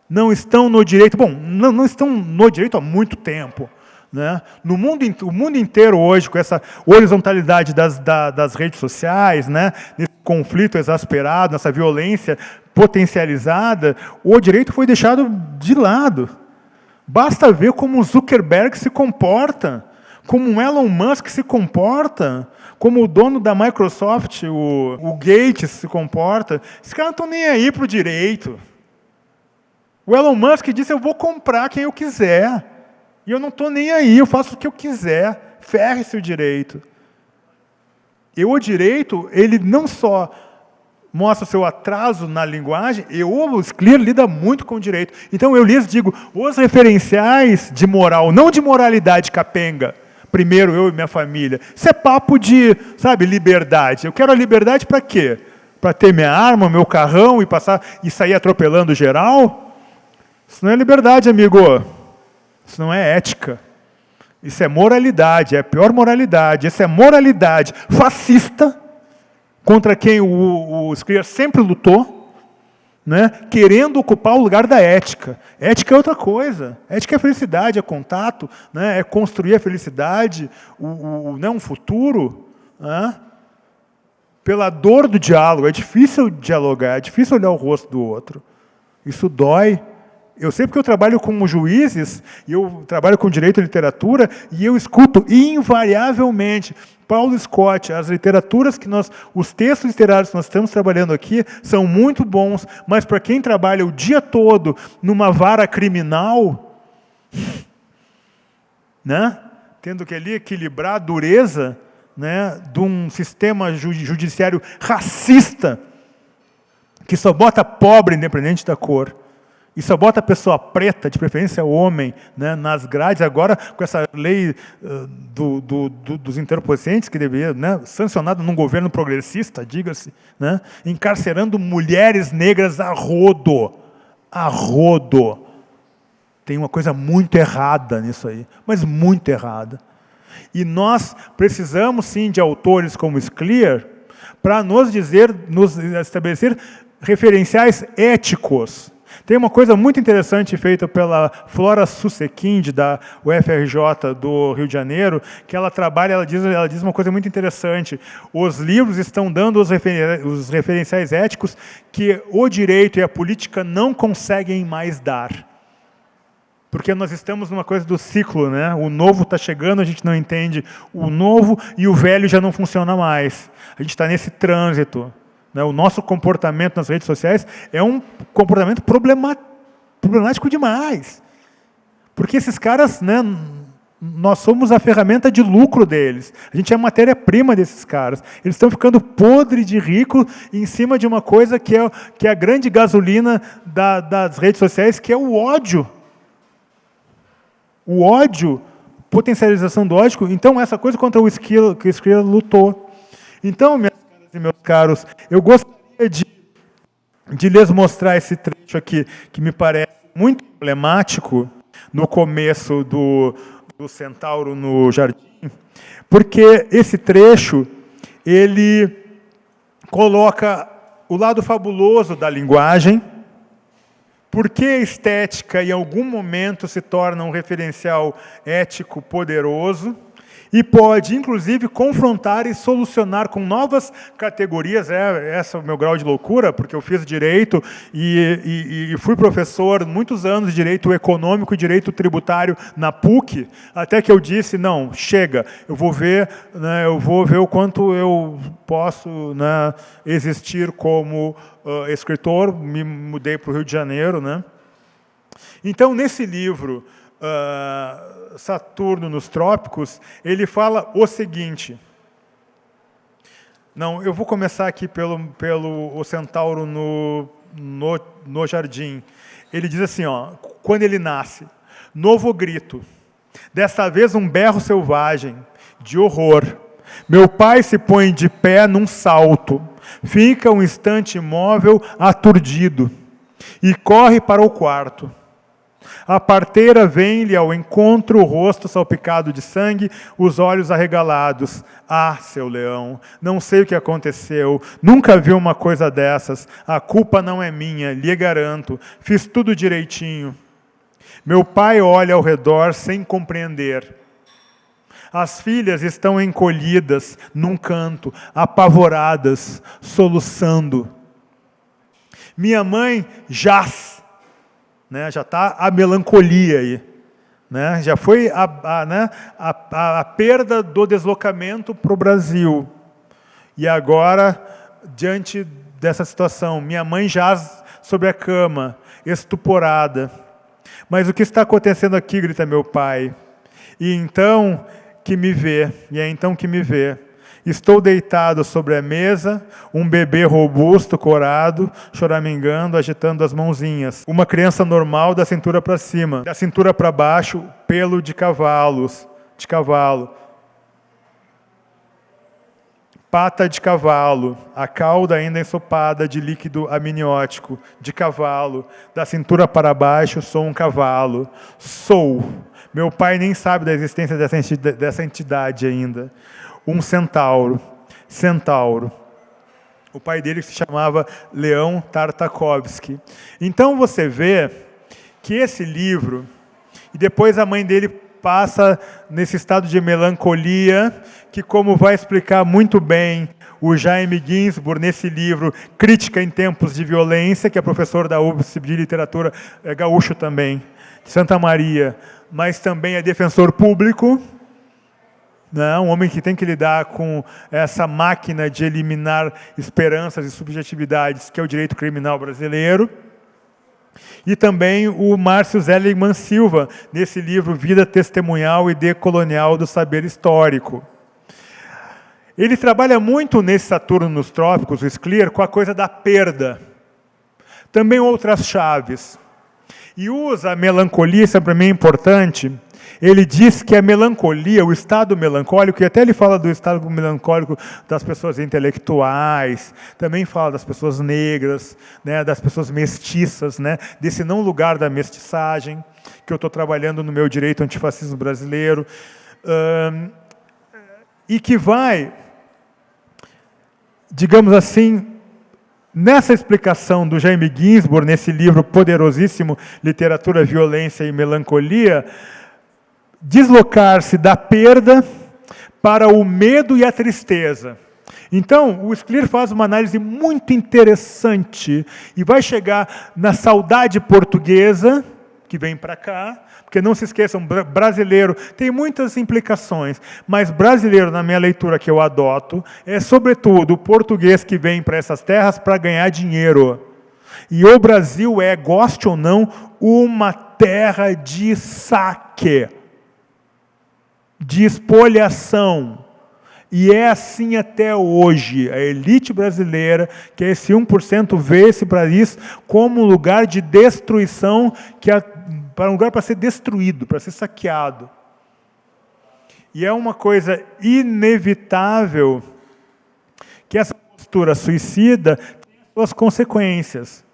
não estão no direito. Bom, não estão no direito há muito tempo, né? O mundo inteiro hoje, com essa horizontalidade das redes sociais, né? Nesse conflito exasperado, nessa violência potencializada, o direito foi deixado de lado. Basta ver como o Zuckerberg se comporta, como o Elon Musk se comporta, como o dono da Microsoft, o Gates, se comporta. Esses caras não estão nem aí para o direito. O Elon Musk disse, eu vou comprar quem eu quiser. E eu não estou nem aí, eu faço o que eu quiser. Ferre-se o direito. E o direito, ele não só mostra o seu atraso na linguagem, o Scliar lida muito com o direito. Então eu lhes digo, os referenciais de moral, não de moralidade capenga, primeiro eu e minha família, isso é papo de, liberdade. Eu quero a liberdade para quê? Para ter minha arma, meu carrão e sair atropelando geral? Isso não é liberdade, amigo. Isso não é ética. Isso é moralidade, é a pior moralidade. Isso é moralidade fascista, contra quem o Scliar sempre lutou, né, querendo ocupar o lugar da ética. Ética é outra coisa. Ética é felicidade, é contato, né, é construir a felicidade, um futuro, né, pela dor do diálogo. É difícil dialogar, é difícil olhar o rosto do outro. Isso dói. Eu sei porque eu trabalho com juízes, e eu trabalho com direito e literatura, e eu escuto invariavelmente Paulo Scott, os textos literários que nós estamos trabalhando aqui são muito bons, mas para quem trabalha o dia todo numa vara criminal, né, tendo que ali equilibrar a dureza, né, de um sistema judiciário racista, que só bota pobre independente da cor, e só bota a pessoa preta, de preferência homem, né, nas grades, agora com essa lei dos entorpecentes, que deveria, né, sancionada num governo progressista, diga-se, né, encarcerando mulheres negras a rodo. A rodo. Tem uma coisa muito errada nisso aí, mas muito errada. E nós precisamos, sim, de autores como Scliar para nos estabelecer referenciais éticos. Tem uma coisa muito interessante feita pela Flora Susekind, da UFRJ do Rio de Janeiro, que ela diz uma coisa muito interessante. Os livros estão dando os referenciais éticos que o direito e a política não conseguem mais dar. Porque nós estamos numa coisa do ciclo, né? O novo está chegando, a gente não entende o novo e o velho já não funciona mais. A gente está nesse trânsito, né? O nosso comportamento nas redes sociais é um comportamento problemático demais. Porque esses caras, né, nós somos a ferramenta de lucro deles. A gente é a matéria-prima desses caras. Eles estão ficando podre de rico em cima de uma coisa que é a grande gasolina das redes sociais, que é o ódio. O ódio, potencialização do ódio. Então, essa coisa contra o Scylla, que o Scylla lutou. Então, minhas caras e meus caros, eu gostaria de lhes mostrar esse trecho aqui, que me parece muito emblemático, no começo do Centauro no Jardim, porque esse trecho, ele coloca o lado fabuloso da linguagem, porque a estética, em algum momento, se torna um referencial ético poderoso e pode, inclusive, confrontar e solucionar com novas categorias. Esse é o meu grau de loucura, porque eu fiz Direito e fui professor muitos anos de Direito Econômico e Direito Tributário na PUC, até que eu disse, não, chega, eu vou ver o quanto eu posso, né, existir como escritor. Me mudei para o Rio de Janeiro, né? Então, nesse livro, Saturno nos Trópicos, ele fala o seguinte. Não, eu vou começar aqui pelo o Centauro no Jardim. Ele diz assim, ó, quando ele nasce, novo grito, desta vez um berro selvagem, de horror. Meu pai se põe de pé num salto, fica um instante imóvel, aturdido, e corre para o quarto. A parteira vem-lhe ao encontro, o rosto salpicado de sangue, os olhos arregalados. Ah, seu leão, não sei o que aconteceu, nunca vi uma coisa dessas, a culpa não é minha, lhe garanto, fiz tudo direitinho. Meu pai olha ao redor sem compreender. As filhas estão encolhidas num canto, apavoradas, soluçando. Minha mãe jaz, né, já está a melancolia aí. Né, já foi a perda do deslocamento para o Brasil. E agora, diante dessa situação, minha mãe jaz sobre a cama, estuporada. Mas o que está acontecendo aqui, grita meu pai. E então que me vê, e é então que me vê. Estou deitado sobre a mesa, um bebê robusto, corado, choramingando, agitando as mãozinhas. Uma criança normal da cintura para cima, da cintura para baixo, pelo de cavalo. Pata de cavalo, a cauda ainda ensopada de líquido amniótico, de cavalo, da cintura para baixo, sou um cavalo. Sou. Meu pai nem sabe da existência dessa entidade ainda. Um centauro. O pai dele se chamava Leão Tartakovsky. Então você vê que esse livro, e depois a mãe dele passa nesse estado de melancolia, que, como vai explicar muito bem o Jaime Ginsburg nesse livro Crítica em Tempos de Violência, que é professor da UFSC de literatura, é gaúcho também, de Santa Maria, mas também é defensor público, né? Um homem que tem que lidar com essa máquina de eliminar esperanças e subjetividades, que é o direito criminal brasileiro. E também o Márcio Seligman Silva, nesse livro Vida Testemunhal e Decolonial do Saber Histórico. Ele trabalha muito nesse Saturno nos Trópicos, o Scliar, com a coisa da perda. Também outras chaves. E usa a melancolia, isso para mim é importante. Ele diz que a melancolia, o estado melancólico, e até ele fala do estado melancólico das pessoas intelectuais, também fala das pessoas negras, né, das pessoas mestiças, né, desse não lugar da mestiçagem, que eu estou trabalhando no meu direito antifascismo brasileiro, e que vai, digamos assim, nessa explicação do Jaime Ginsburg, nesse livro poderosíssimo, Literatura, Violência e Melancolia, deslocar-se da perda para o medo e a tristeza. Então, o Scliar faz uma análise muito interessante e vai chegar na saudade portuguesa, que vem para cá, Porque não se esqueçam, brasileiro tem muitas implicações, mas brasileiro, na minha leitura que eu adoto, é sobretudo o português que vem para essas terras para ganhar dinheiro. E o Brasil é, goste ou não, uma terra de saque, de espoliação. E é assim até hoje. A elite brasileira, que é esse 1%, vê esse país como um lugar de destruição, para um lugar para ser destruído, para ser saqueado. E é uma coisa inevitável que essa postura suicida tem suas consequências,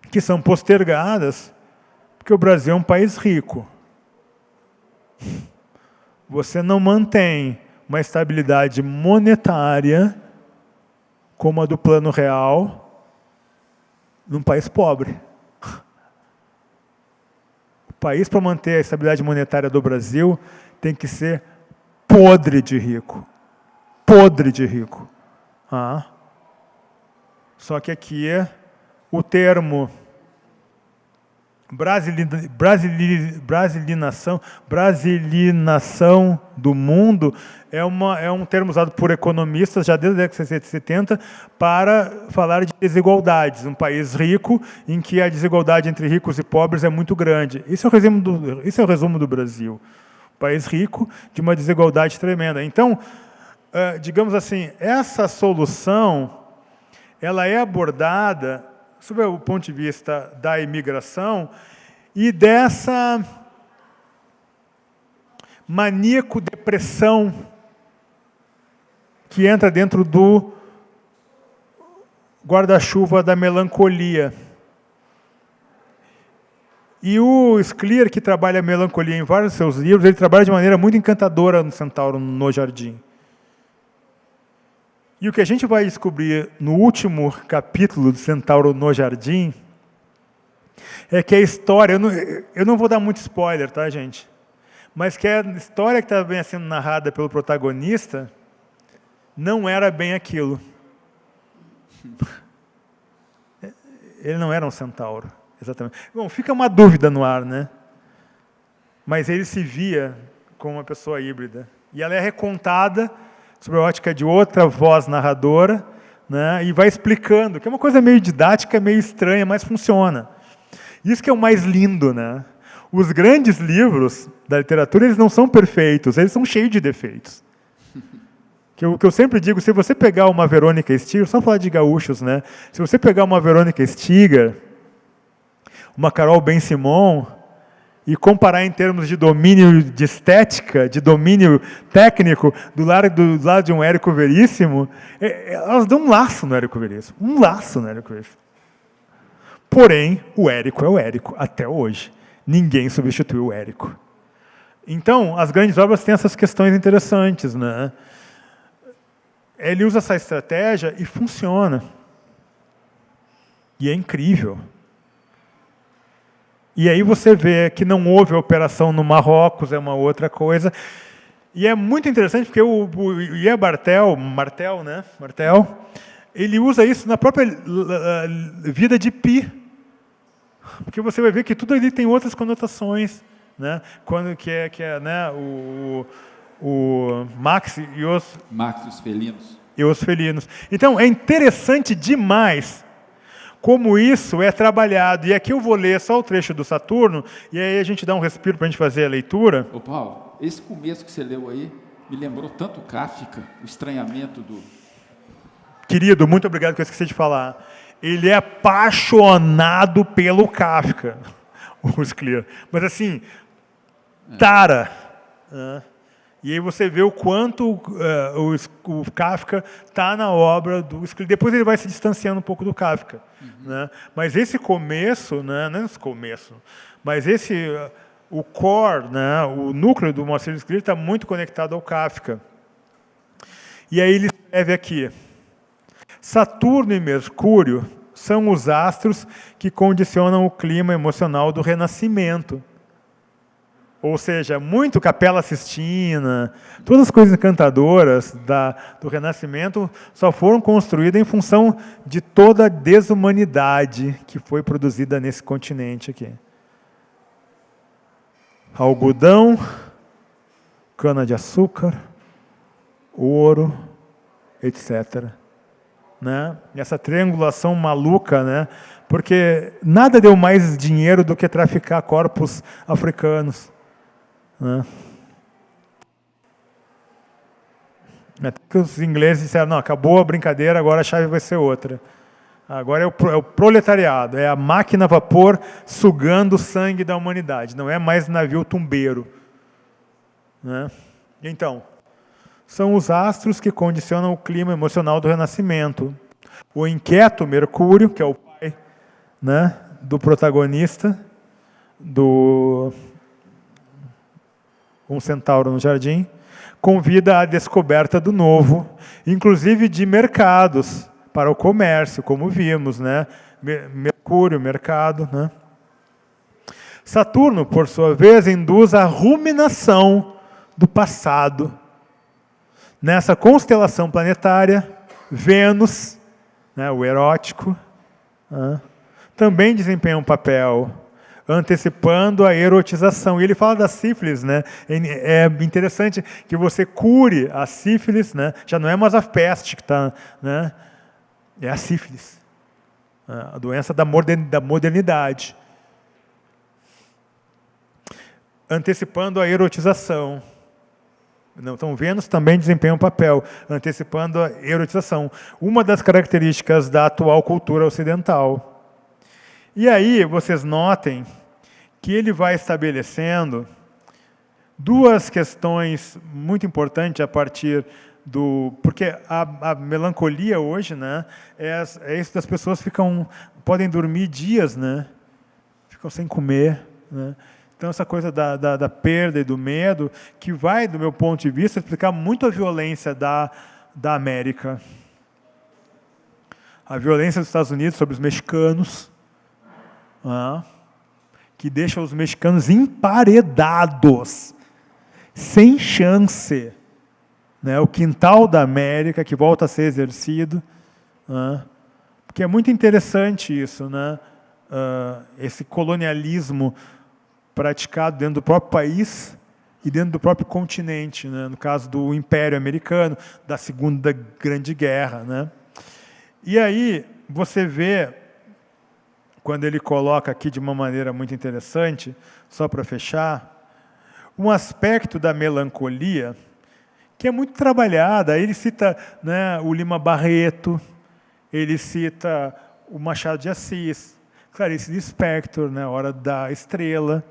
que são postergadas, porque o Brasil é um país rico. Você não mantém uma estabilidade monetária como a do Plano Real num país pobre. O país, para manter a estabilidade monetária do Brasil, tem que ser podre de rico. Podre de rico. Só que aqui o termo brasilinação do mundo é um termo usado por economistas já desde a década de 70 para falar de desigualdades. Um país rico em que a desigualdade entre ricos e pobres é muito grande. Isso é o resumo do Brasil. Um país rico de uma desigualdade tremenda. Então, digamos assim, essa solução ela é abordada sob o ponto de vista da imigração e dessa maníaco-depressão que entra dentro do guarda-chuva da melancolia. E o Scliar, que trabalha a melancolia em vários de seus livros, ele trabalha de maneira muito encantadora no Centauro no Jardim. E o que a gente vai descobrir no último capítulo do Centauro no Jardim é que a história, eu não vou dar muito spoiler, tá, gente? Mas que a história que estava sendo narrada pelo protagonista não era bem aquilo. Ele não era um centauro, exatamente. Bom, fica uma dúvida no ar, né? Mas ele se via como uma pessoa híbrida. E ela é recontada sob a ótica de outra voz narradora, né, e vai explicando, que é uma coisa meio didática, meio estranha, mas funciona. Isso que é o mais lindo, né? Os grandes livros da literatura, eles não são perfeitos, eles são cheios de defeitos. O que eu sempre digo, se você pegar uma Verônica Stiger, só falar de gaúchos, né? Se você pegar uma Verônica Stiger, uma Carol Ben-Simon, e comparar em termos de domínio de estética, de domínio técnico, do lado de um Érico Veríssimo, elas dão um laço no Érico Veríssimo. Um laço no Érico Veríssimo. Porém, o Érico é o Érico, até hoje. Ninguém substituiu o Érico. Então, as grandes obras têm essas questões interessantes, né? Ele usa essa estratégia e funciona. E é incrível. E aí você vê que não houve a operação no Marrocos, é uma outra coisa. E é muito interessante porque o Ian Martel, né? Ele usa isso na própria vida de Pi. Porque você vai ver que tudo ali tem outras conotações, né? Quando que é né, o Max e os felinos. E os felinos. Então, é interessante demais como isso é trabalhado. E aqui eu vou ler só o trecho do Saturno, e aí a gente dá um respiro para a gente fazer a leitura. Ô Paulo, esse começo que você leu aí me lembrou tanto Kafka, o estranhamento do... Querido, muito obrigado que eu esqueci de falar. Ele é apaixonado pelo Kafka, o Scliar. Mas assim, tara. E aí você vê o quanto o Kafka está na obra do Scliar. Depois ele vai se distanciando um pouco do Kafka. Né? Mas esse começo, né? Não é esse começo, mas o core, né? O núcleo do Moacir Scliar está muito conectado ao Kafka. E aí ele escreve aqui: Saturno e Mercúrio são os astros que condicionam o clima emocional do Renascimento. Ou seja, muito Capela Sistina, todas as coisas encantadoras do Renascimento só foram construídas em função de toda a desumanidade que foi produzida nesse continente aqui. algodão, cana-de-açúcar, ouro, etc. Né? E essa triangulação maluca, né? Porque nada deu mais dinheiro do que traficar corpos africanos. Né? Até que os ingleses disseram, não, acabou a brincadeira, agora a chave vai ser outra. Agora é o proletariado, é a máquina a vapor sugando o sangue da humanidade, não é mais navio tumbeiro. Né? Então, são os astros que condicionam o clima emocional do Renascimento. O inquieto Mercúrio, que é o pai, né, do protagonista, do Um Centauro no Jardim, convida à descoberta do novo, inclusive de mercados para o comércio, como vimos, né? Mercúrio, mercado. Né? Saturno, por sua vez, induz a ruminação do passado. Nessa constelação planetária, Vênus, né, o erótico, também desempenha um papel, antecipando a erotização. E ele fala da sífilis, né? É interessante que você cure a sífilis, né? Já não é mais a peste que está, né? É a sífilis, a doença da modernidade. Antecipando a erotização. Então, Vênus também desempenha um papel, antecipando a erotização. Uma das características da atual cultura ocidental. E aí, vocês notem que ele vai estabelecendo duas questões muito importantes a partir do... Porque a melancolia hoje, né, é isso das pessoas podem dormir dias, né, ficam sem comer, né. Então, essa coisa da perda e do medo, que vai, do meu ponto de vista, explicar muito a violência da América. A violência dos Estados Unidos sobre os mexicanos, que deixa os mexicanos emparedados, sem chance. Né? O quintal da América, que volta a ser exercido. Porque é muito interessante isso, né? Esse colonialismo praticado dentro do próprio país e dentro do próprio continente, né? No caso do Império Americano, da Segunda Grande Guerra. Né? E aí você vê, quando ele coloca aqui de uma maneira muito interessante, só para fechar, um aspecto da melancolia que é muito trabalhada. Ele cita, né, o Lima Barreto, ele cita o Machado de Assis, Clarice Lispector, né, Hora da Estrela,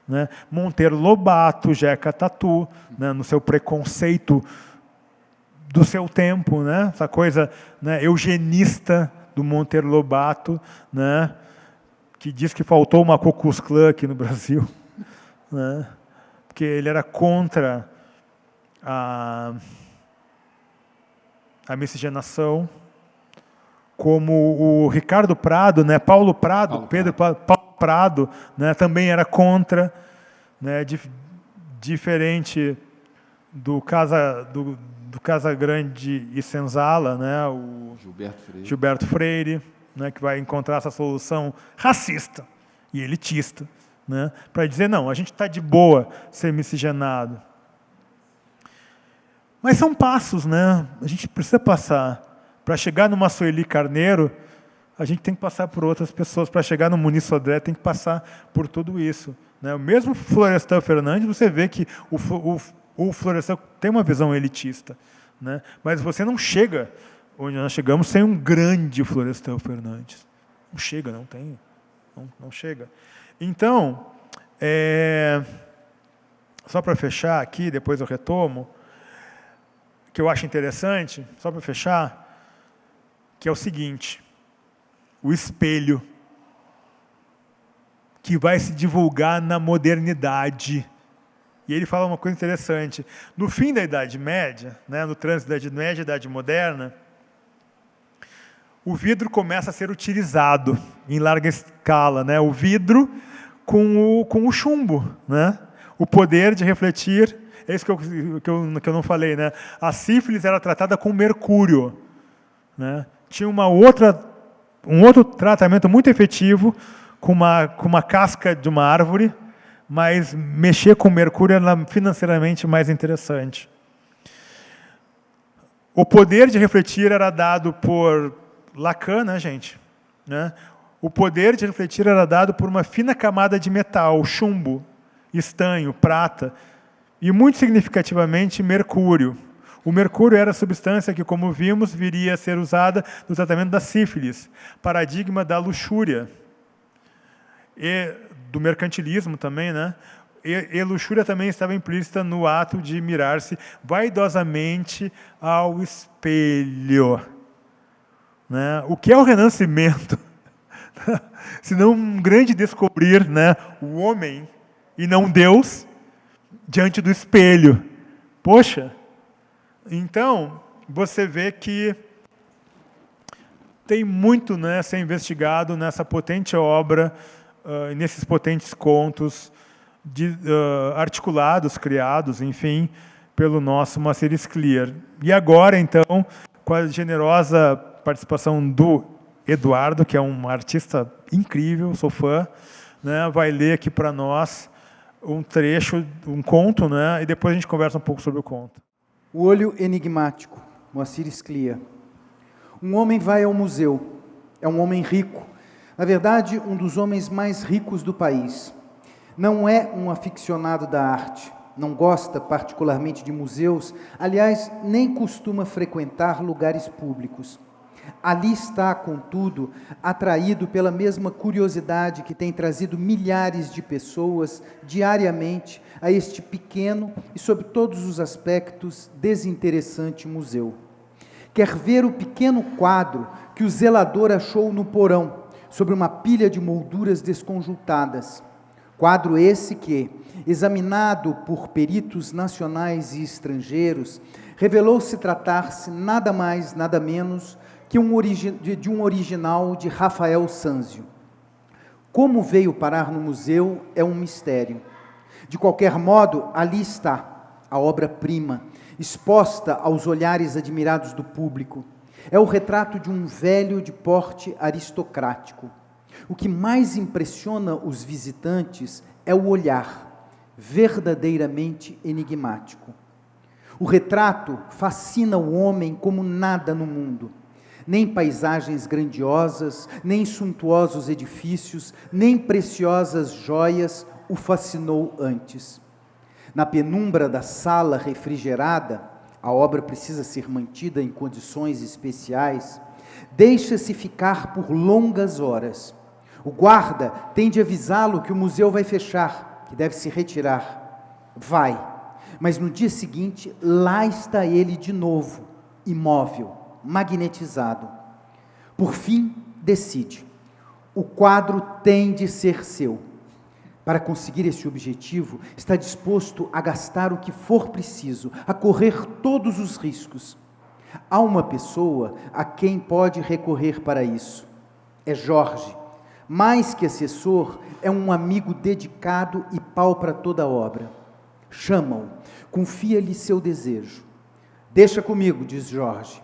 né, Monteiro Lobato, Jeca Tatu, né, no seu preconceito do seu tempo, né, essa coisa, né, eugenista do Monteiro Lobato, né, que diz que faltou uma Ku Klux Klan aqui no Brasil, né, porque ele era contra a miscigenação, como o Ricardo Prado, né, Paulo Prado, Paulo Prado, né, também era contra, né, diferente do Casagrande e Senzala, né, o Gilberto Freire, né, que vai encontrar essa solução racista e elitista, né, para dizer, não, a gente está de boa ser miscigenado. Mas são passos, né? A gente precisa passar. Para chegar numa Sueli Carneiro, a gente tem que passar por outras pessoas. Para chegar no Muniz Sodré, tem que passar por tudo isso. Né? O mesmo Florestan Fernandes, você vê que o Florestan tem uma visão elitista. Né? Mas você não chega onde nós chegamos sem um grande Florestan Fernandes. Não chega, não tem. Não chega. Então, só para fechar aqui, depois eu retomo, que eu acho interessante, só para fechar, que é o seguinte: o espelho que vai se divulgar na modernidade. E ele fala uma coisa interessante. No fim da Idade Média, né, no trânsito da Idade Média e Idade Moderna, o vidro começa a ser utilizado em larga escala. Né, o vidro com o chumbo. Né, o poder de refletir. É isso que eu não falei, né? A sífilis era tratada com mercúrio, né? Tinha um outro tratamento muito efetivo com uma casca de uma árvore, mas mexer com Mercúrio era financeiramente mais interessante. O poder de refletir era dado por Lacan, né, gente? Né? O poder de refletir era dado por uma fina camada de metal, chumbo, estanho, prata, e muito significativamente Mercúrio. O mercúrio era a substância que, como vimos, viria a ser usada no tratamento da sífilis, paradigma da luxúria, e do mercantilismo também, né? E luxúria também estava implícita no ato de mirar-se vaidosamente ao espelho. Né? O que é o renascimento? Se não um grande descobrir, né, o homem e não Deus diante do espelho. Poxa! Então, você vê que tem muito, né, a ser investigado nessa potente obra, nesses potentes contos articulados, criados, enfim, pelo nosso Moacir Scliar. E agora, então, com a generosa participação do Eduardo, que é um artista incrível, sou fã, né, vai ler aqui para nós um trecho, um conto, né, e depois a gente conversa um pouco sobre o conto. O olho enigmático, Moacir Scliar. Um homem vai ao museu. É um homem rico. Na verdade, um dos homens mais ricos do país. Não é um aficionado da arte. Não gosta particularmente de museus. Aliás, nem costuma frequentar lugares públicos. Ali está, contudo, atraído pela mesma curiosidade que tem trazido milhares de pessoas diariamente a este pequeno e, sob todos os aspectos, desinteressante museu. Quer ver o pequeno quadro que o zelador achou no porão, sobre uma pilha de molduras desconjuntadas. Quadro esse que, examinado por peritos nacionais e estrangeiros, revelou-se tratar-se nada mais, nada menos que de um original de Rafael Sanzio. Como veio parar no museu é um mistério. De qualquer modo, ali está, a obra-prima, exposta aos olhares admirados do público. É o retrato de um velho de porte aristocrático. O que mais impressiona os visitantes é o olhar, verdadeiramente enigmático. O retrato fascina o homem como nada no mundo. Nem paisagens grandiosas, nem suntuosos edifícios, nem preciosas joias o fascinou antes. Na penumbra da sala refrigerada, a obra precisa ser mantida em condições especiais, deixa-se ficar por longas horas. O guarda tem de avisá-lo que o museu vai fechar, que deve se retirar. Vai, mas no dia seguinte, lá está ele de novo, imóvel, magnetizado. Por fim, decide. O quadro tem de ser seu. Para conseguir esse objetivo, está disposto a gastar o que for preciso, a correr todos os riscos. Há uma pessoa a quem pode recorrer para isso. É Jorge. Mais que assessor, é um amigo dedicado e pau para toda a obra. Chama-o, confia-lhe seu desejo. Deixa comigo, diz Jorge.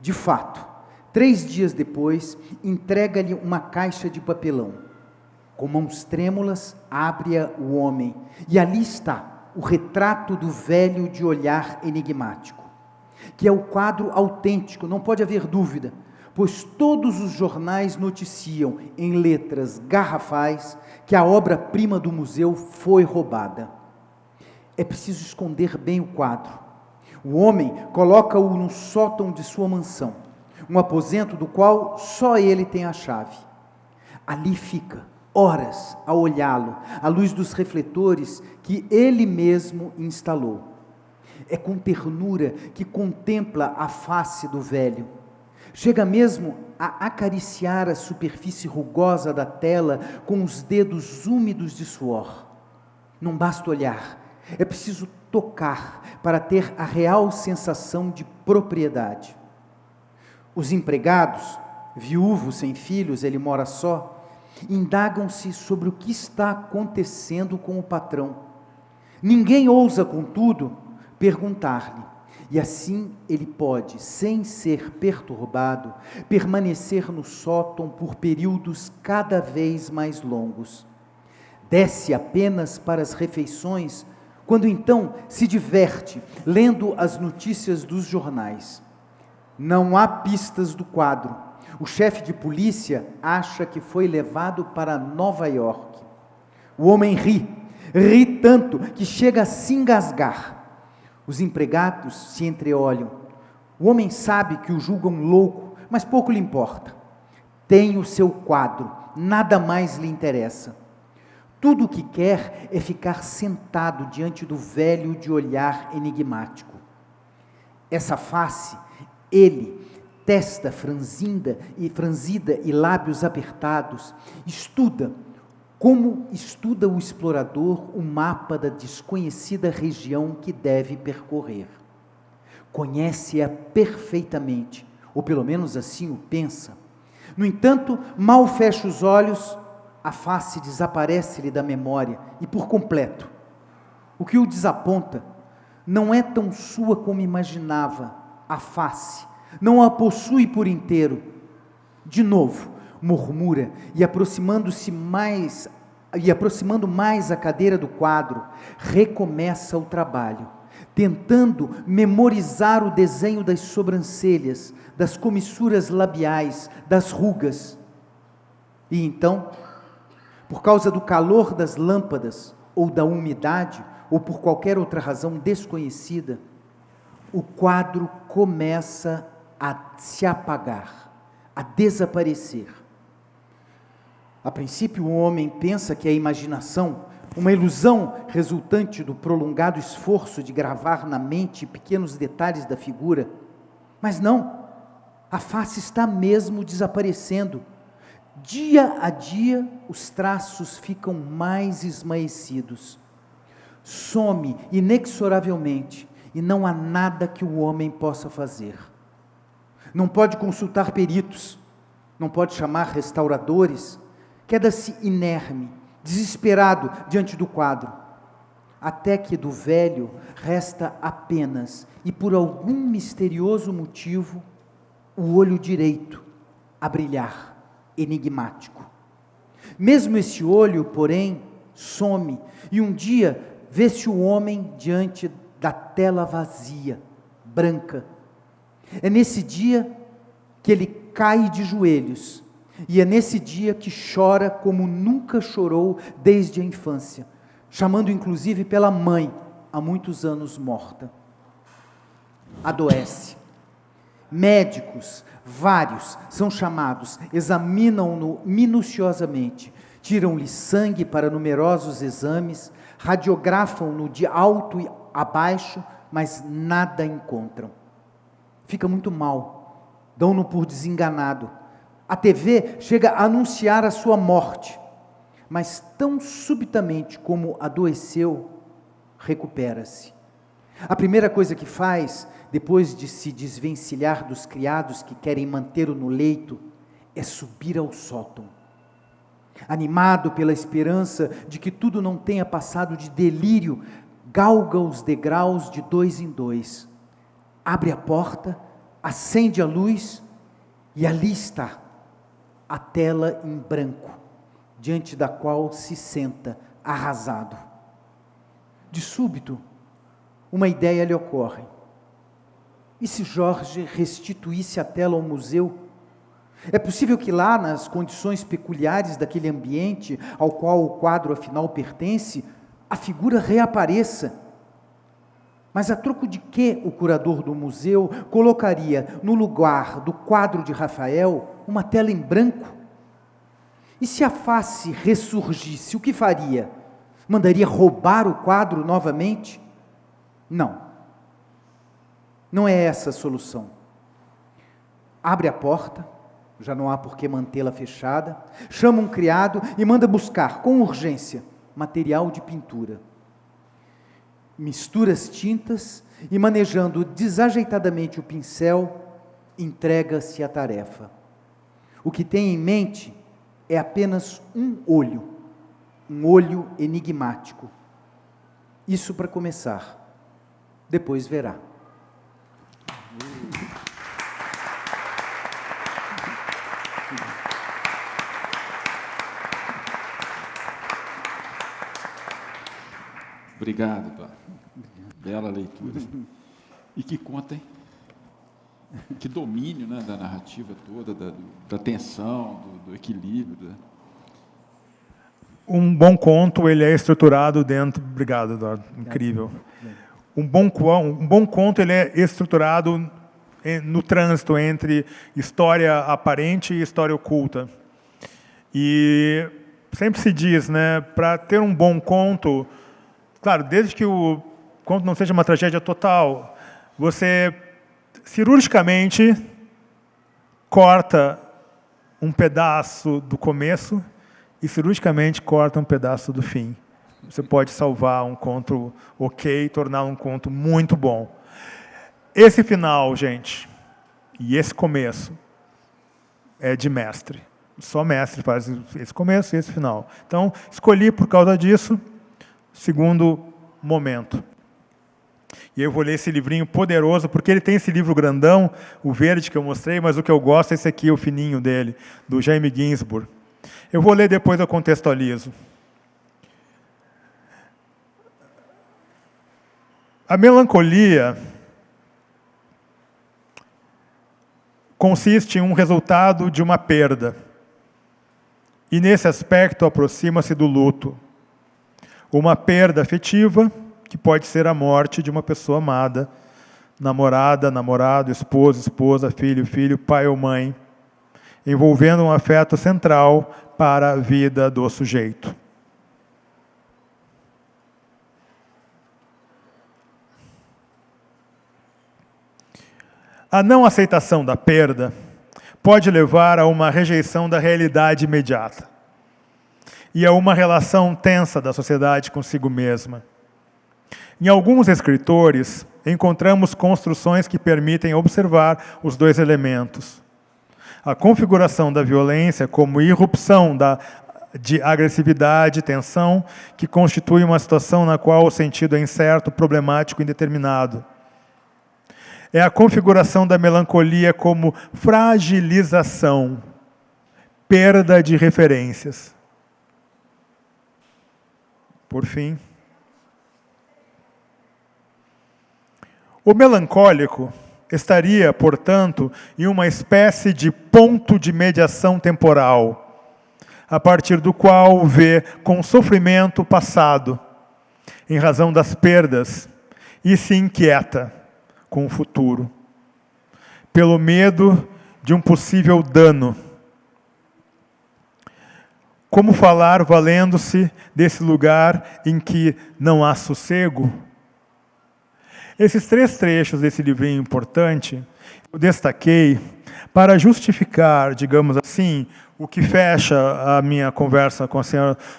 De fato, 3 dias depois, entrega-lhe uma caixa de papelão. Com mãos trêmulas, abre-a o homem, e ali está o retrato do velho de olhar enigmático, que é o quadro autêntico, não pode haver dúvida, pois todos os jornais noticiam, em letras garrafais, que a obra-prima do museu foi roubada. É preciso esconder bem o quadro. O homem coloca-o no sótão de sua mansão, um aposento do qual só ele tem a chave. Ali fica, horas, a olhá-lo, à luz dos refletores que ele mesmo instalou. É com ternura que contempla a face do velho. Chega mesmo a acariciar a superfície rugosa da tela com os dedos úmidos de suor. Não basta olhar, é preciso tocar para ter a real sensação de propriedade. Os empregados, viúvo sem filhos, ele mora só, indagam-se sobre o que está acontecendo com o patrão. Ninguém ousa, contudo, perguntar-lhe, e assim ele pode, sem ser perturbado, permanecer no sótão por períodos cada vez mais longos. Desce apenas para as refeições, quando então se diverte lendo as notícias dos jornais. Não há pistas do quadro. O chefe de polícia acha que foi levado para Nova York. O homem ri tanto que chega a se engasgar. Os empregados se entreolham. O homem sabe que o julgam louco, mas pouco lhe importa. Tem o seu quadro, nada mais lhe interessa. Tudo o que quer é ficar sentado diante do velho de olhar enigmático. Essa face, ele, testa franzida e lábios apertados, estuda, como estuda o explorador o mapa da desconhecida região que deve percorrer. Conhece-a perfeitamente, ou pelo menos assim o pensa. No entanto, mal fecha os olhos, a face desaparece-lhe da memória, e por completo. O que o desaponta não é tão sua como imaginava, a face, não a possui por inteiro. De novo, murmura, e aproximando mais a cadeira do quadro, recomeça o trabalho, tentando memorizar o desenho das sobrancelhas, das comissuras labiais, das rugas. E então, por causa do calor das lâmpadas, ou da umidade, ou por qualquer outra razão desconhecida, o quadro começa a se apagar, a desaparecer. A princípio, o homem pensa que é a imaginação, uma ilusão resultante do prolongado esforço de gravar na mente pequenos detalhes da figura. Mas não, a face está mesmo desaparecendo. Dia a dia, os traços ficam mais esmaecidos. Some inexoravelmente, e não há nada que o homem possa fazer. Não pode consultar peritos, não pode chamar restauradores, queda-se inerme, desesperado diante do quadro, até que do velho resta apenas, e por algum misterioso motivo, o olho direito a brilhar, enigmático. Mesmo esse olho, porém, some, e um dia vê-se o homem diante da tela vazia, branca. É nesse dia que ele cai de joelhos, e é nesse dia que chora como nunca chorou desde a infância, chamando inclusive pela mãe, há muitos anos morta. Adoece. Médicos, vários, são chamados, examinam-no minuciosamente, tiram-lhe sangue para numerosos exames, radiografam-no de alto e abaixo, mas nada encontram. Fica muito mal, dão-no por desenganado. A TV chega a anunciar a sua morte, mas tão subitamente como adoeceu, recupera-se. A primeira coisa que faz, depois de se desvencilhar dos criados que querem mantê-lo no leito, é subir ao sótão. Animado pela esperança de que tudo não tenha passado de delírio, galga os degraus de 2 em 2. Abre a porta, acende a luz, e ali está, a tela em branco, diante da qual se senta, arrasado. De súbito, uma ideia lhe ocorre. E se Jorge restituísse a tela ao museu? É possível que lá, nas condições peculiares daquele ambiente, ao qual o quadro afinal pertence, a figura reapareça. Mas a troco de que o curador do museu colocaria no lugar do quadro de Rafael uma tela em branco? E se a face ressurgisse, o que faria? Mandaria roubar o quadro novamente? Não. Não é essa a solução. Abre a porta, já não há por que mantê-la fechada, chama um criado e manda buscar, com urgência, material de pintura. Mistura as tintas e, manejando desajeitadamente o pincel, entrega-se à tarefa. O que tem em mente é apenas um olho enigmático. Isso para começar, depois verá. Obrigado, Eduardo. Bela leitura. E que conta, hein? Que domínio, né, da narrativa toda, da tensão, do equilíbrio. Um bom conto, ele é estruturado dentro... Obrigado, Eduardo. Incrível. Um bom conto, ele é estruturado no trânsito entre história aparente e história oculta. E sempre se diz, né, para ter um bom conto, claro, desde que o conto não seja uma tragédia total, você cirurgicamente corta um pedaço do começo e cirurgicamente corta um pedaço do fim. Você pode salvar um conto ok, tornar um conto muito bom. Esse final, gente, e esse começo é de mestre. Só mestre faz esse começo e esse final. Então, escolhi por causa disso, segundo momento. E eu vou ler esse livrinho poderoso, porque ele tem esse livro grandão, o verde que eu mostrei, mas o que eu gosto é esse aqui, o fininho dele, do Jaime Ginsburg. Eu vou ler depois, eu contextualizo. A melancolia consiste em um resultado de uma perda. E nesse aspecto aproxima-se do luto. Uma perda afetiva, que pode ser a morte de uma pessoa amada, namorada, namorado, esposo, esposa, filho, filho, pai ou mãe, envolvendo um afeto central para a vida do sujeito. A não aceitação da perda pode levar a uma rejeição da realidade imediata e a uma relação tensa da sociedade consigo mesma. Em alguns escritores, encontramos construções que permitem observar os dois elementos. A configuração da violência como irrupção de agressividade e tensão, que constitui uma situação na qual o sentido é incerto, problemático e indeterminado. É a configuração da melancolia como fragilização, perda de referências. Por fim, o melancólico estaria, portanto, em uma espécie de ponto de mediação temporal, a partir do qual vê com sofrimento o passado, em razão das perdas, e se inquieta com o futuro, pelo medo de um possível dano. Como falar valendo-se desse lugar em que não há sossego? Esses 3 trechos desse livrinho importante, eu destaquei para justificar, digamos assim, o que fecha a minha conversa com as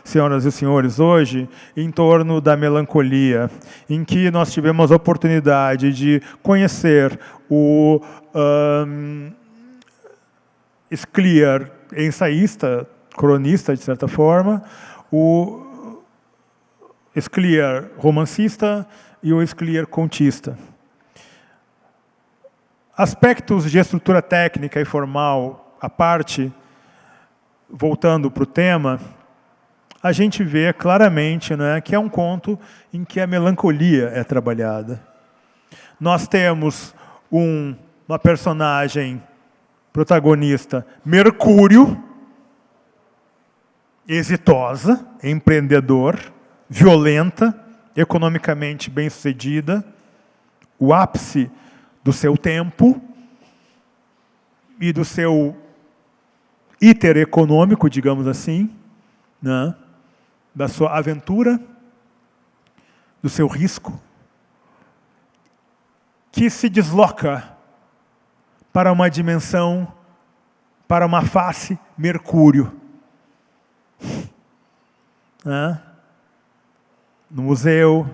senhoras e os senhores hoje, em torno da melancolia, em que nós tivemos a oportunidade de conhecer o Scliar, ensaísta, cronista, de certa forma, o Scliar, romancista, e o Scliar, contista. Aspectos de estrutura técnica e formal à parte, voltando para o tema, a gente vê claramente, né, que é um conto em que a melancolia é trabalhada. Nós temos uma personagem protagonista, Mercúrio, exitosa, empreendedor, violenta, economicamente bem-sucedida, o ápice do seu tempo e do seu íter econômico, digamos assim, né? Da sua aventura, do seu risco, que se desloca para uma dimensão, para uma face Mercúrio. Né? No museu,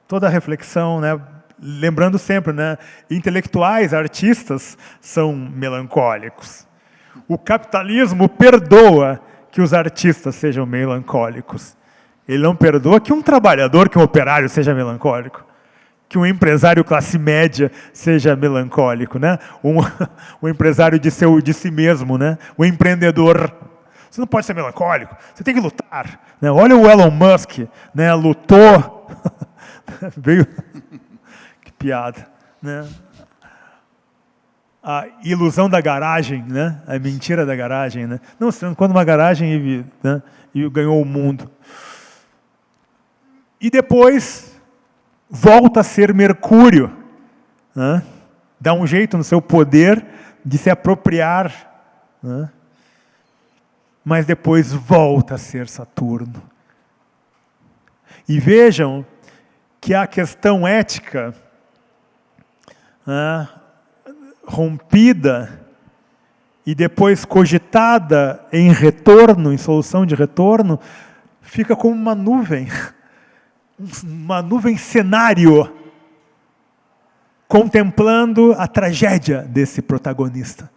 toda a reflexão, né? Lembrando sempre, né? Intelectuais, artistas são melancólicos. O capitalismo perdoa que os artistas sejam melancólicos. Ele não perdoa que um trabalhador, que um operário seja melancólico, que um empresário classe média seja melancólico, né? Um empresário de si mesmo, né? O empreendedor. Você não pode ser melancólico, você tem que lutar. Né? Olha o Elon Musk, né? Lutou, veio, que piada. Né? A ilusão da garagem, né? A mentira da garagem. Né? Não, quando uma garagem né? E ganhou o mundo. E depois volta a ser Mercúrio. Né? Dá um jeito no seu poder de se apropriar. Né? Mas depois volta a ser Saturno. E vejam que a questão ética, né, rompida e depois cogitada em retorno, em solução de retorno, fica como uma nuvem cenário, contemplando a tragédia desse protagonista.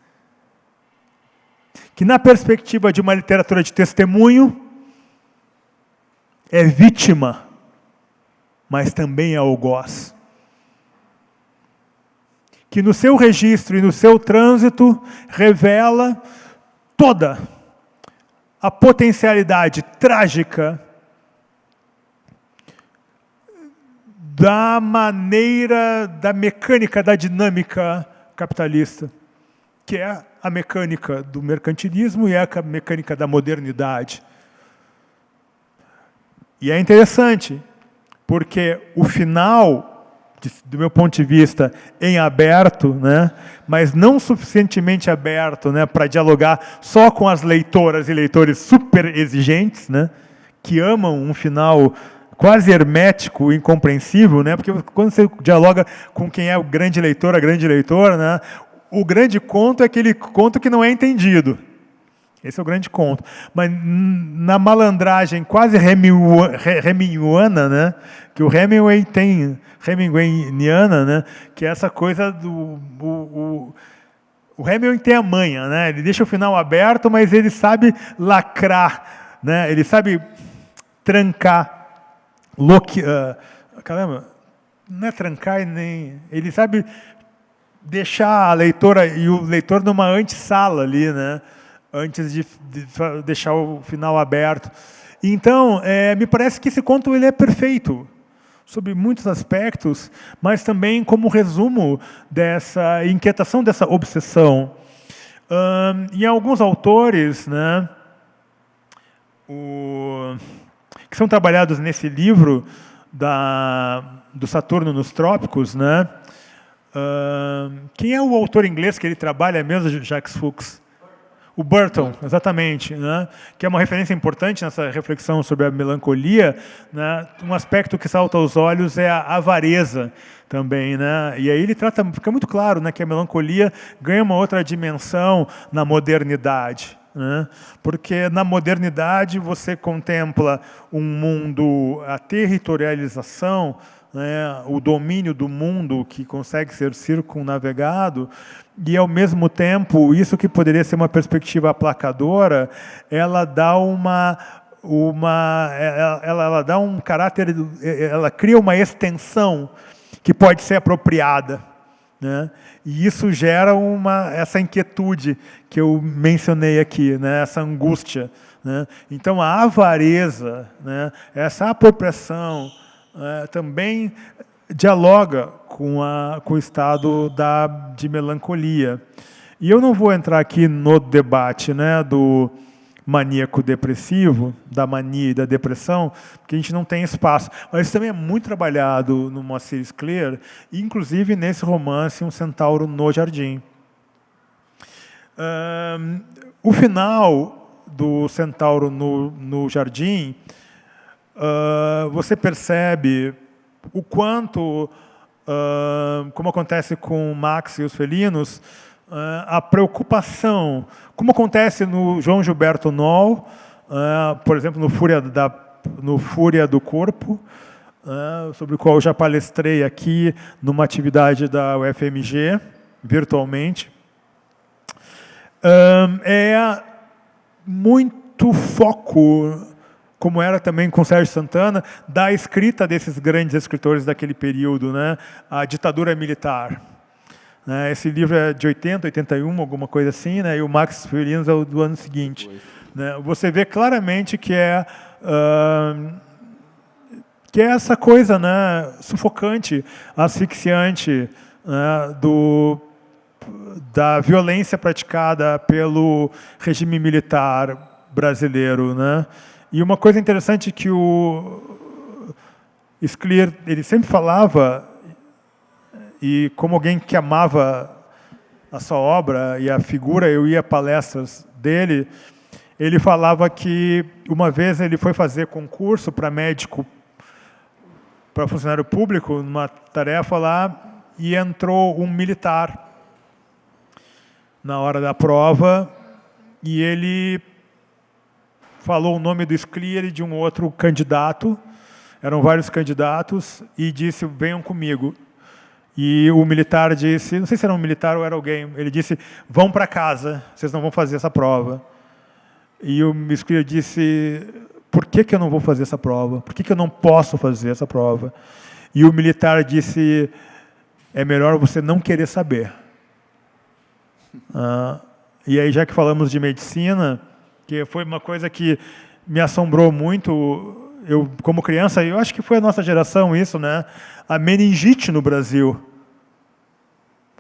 Que na perspectiva de uma literatura de testemunho, é vítima, mas também é algoz. Que no seu registro e no seu trânsito, revela toda a potencialidade trágica da maneira, da mecânica, da dinâmica capitalista, que é a mecânica do mercantilismo e é a mecânica da modernidade. E é interessante, porque o final, do meu ponto de vista, em aberto, né, mas não suficientemente aberto, né, para dialogar só com as leitoras e leitores super exigentes, né, que amam um final quase hermético, incompreensível, né, porque quando você dialoga com quem é o grande leitor, a grande leitora, né, o grande conto é aquele conto que não é entendido. Esse é o grande conto. Mas na malandragem quase hemingwayana, né, que o Hemingway tem, hemingwayniana, né, que é essa coisa do... O Hemingway tem a manha, né, ele deixa o final aberto, mas ele sabe lacrar, né, ele sabe trancar, caramba, não é trancar nem... Ele sabe deixar a leitora e o leitor numa antessala ali, né, antes de deixar o final aberto. Então, me parece que esse conto ele é perfeito, sobre muitos aspectos, mas também como resumo dessa inquietação, dessa obsessão. E alguns autores, né, que são trabalhados nesse livro do Saturno nos Trópicos, né? Quem é o autor inglês que ele trabalha mesmo, Jacques Fuchs? O Burton, exatamente, né? Que é uma referência importante nessa reflexão sobre a melancolia, né? Um aspecto que salta aos olhos é a avareza também, né? E aí ele fica muito claro, né, que a melancolia ganha uma outra dimensão na modernidade, né? Porque na modernidade você contempla um mundo, a territorialização, né, o domínio do mundo que consegue ser circunnavegado, e ao mesmo tempo, isso que poderia ser uma perspectiva aplacadora, ela dá ela dá um caráter, ela cria uma extensão que pode ser apropriada, né? E isso gera essa inquietude que eu mencionei aqui, né? Essa angústia, né? Então a avareza, né? Essa apropriação, também dialoga com o estado de melancolia. E eu não vou entrar aqui no debate, né, do maníaco depressivo, da mania e da depressão, porque a gente não tem espaço. Mas isso também é muito trabalhado no Moacir Scliar, inclusive nesse romance Um Centauro no Jardim. O final do Centauro no Jardim, você percebe o quanto, como acontece com Max e os felinos, a preocupação, como acontece no João Gilberto Noll, por exemplo, no Fúria do Corpo, sobre o qual eu já palestrei aqui numa atividade da UFMG, virtualmente. É muito foco, como era também com Sérgio Santana, da escrita desses grandes escritores daquele período, né? A ditadura militar. Esse livro é de 80, 81, alguma coisa assim, né? E o Max Felinos é do ano seguinte. né? Você vê claramente que é essa coisa, né, sufocante, asfixiante, né, da violência praticada pelo regime militar brasileiro, né? E uma coisa interessante que o Scliar, ele sempre falava, e como alguém que amava a sua obra e a figura, eu ia a palestras dele, ele falava que uma vez ele foi fazer concurso para médico, para funcionário público, numa tarefa lá, e entrou um militar na hora da prova, e ele falou o nome do Scliar e de um outro candidato, eram vários candidatos, e disse, venham comigo. E o militar disse, não sei se era um militar ou era alguém, ele disse, vão para casa, vocês não vão fazer essa prova. E o Scliar disse, por que eu não vou fazer essa prova? Por que eu não posso fazer essa prova? E o militar disse, é melhor você não querer saber. E aí, já que falamos de medicina, que foi uma coisa que me assombrou muito, eu, como criança, eu acho que foi a nossa geração isso, né? A meningite no Brasil.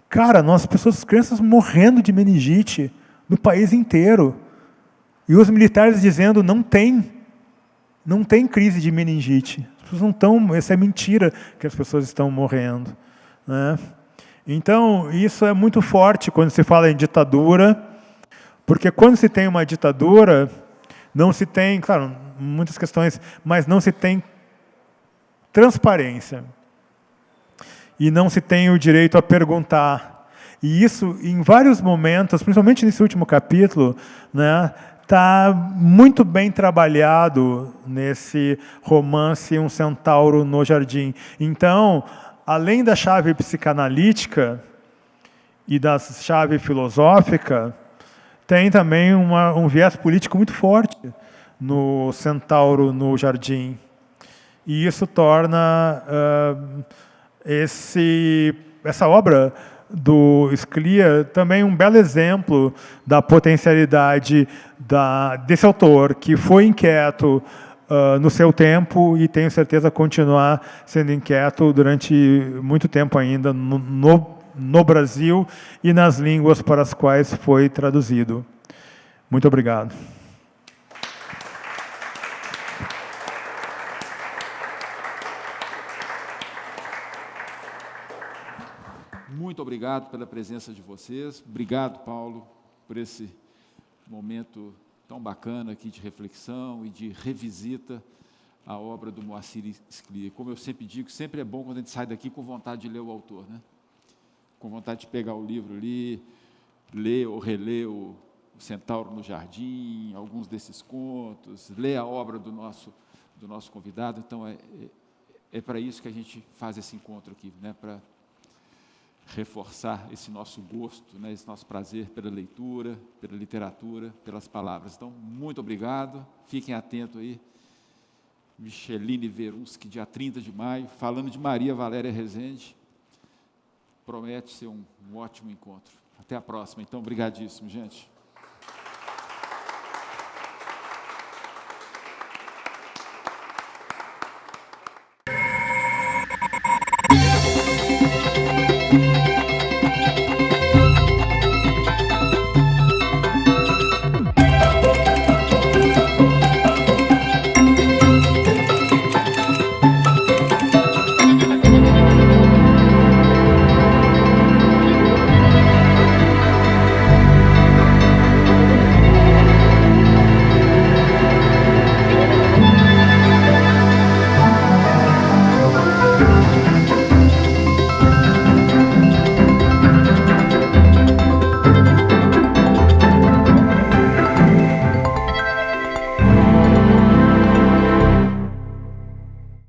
Cara, as crianças morrendo de meningite no país inteiro. E os militares dizendo, não tem crise de meningite. As pessoas não estão, essa é mentira que as pessoas estão morrendo, né? Então, isso é muito forte quando se fala em ditadura, porque quando se tem uma ditadura, não se tem, claro, muitas questões, mas não se tem transparência. E não se tem o direito a perguntar. E isso, em vários momentos, principalmente nesse último capítulo, né, está muito bem trabalhado nesse romance Um Centauro no Jardim. Então, além da chave psicanalítica e da chave filosófica, tem também um viés político muito forte no Centauro no Jardim. E isso torna essa obra do Scliar também um belo exemplo da potencialidade desse autor, que foi inquieto no seu tempo e tenho certeza continuar sendo inquieto durante muito tempo ainda no Brasil e nas línguas para as quais foi traduzido. Muito obrigado. Muito obrigado pela presença de vocês. Obrigado, Paulo, por esse momento tão bacana aqui de reflexão e de revisita à obra do Moacir Scliar. Como eu sempre digo, sempre é bom quando a gente sai daqui com vontade de ler o autor, né? Com vontade de pegar o livro ali, ler ou reler o Centauro no Jardim, alguns desses contos, ler a obra do nosso convidado. Então, é para isso que a gente faz esse encontro aqui, né? Para reforçar esse nosso gosto, né, esse nosso prazer pela leitura, pela literatura, pelas palavras. Então, muito obrigado. Fiquem atentos aí. Micheline Veruschi, dia 30 de maio, falando de Maria Valéria Rezende. Promete ser um ótimo encontro. Até a próxima. Então, obrigadíssimo, gente.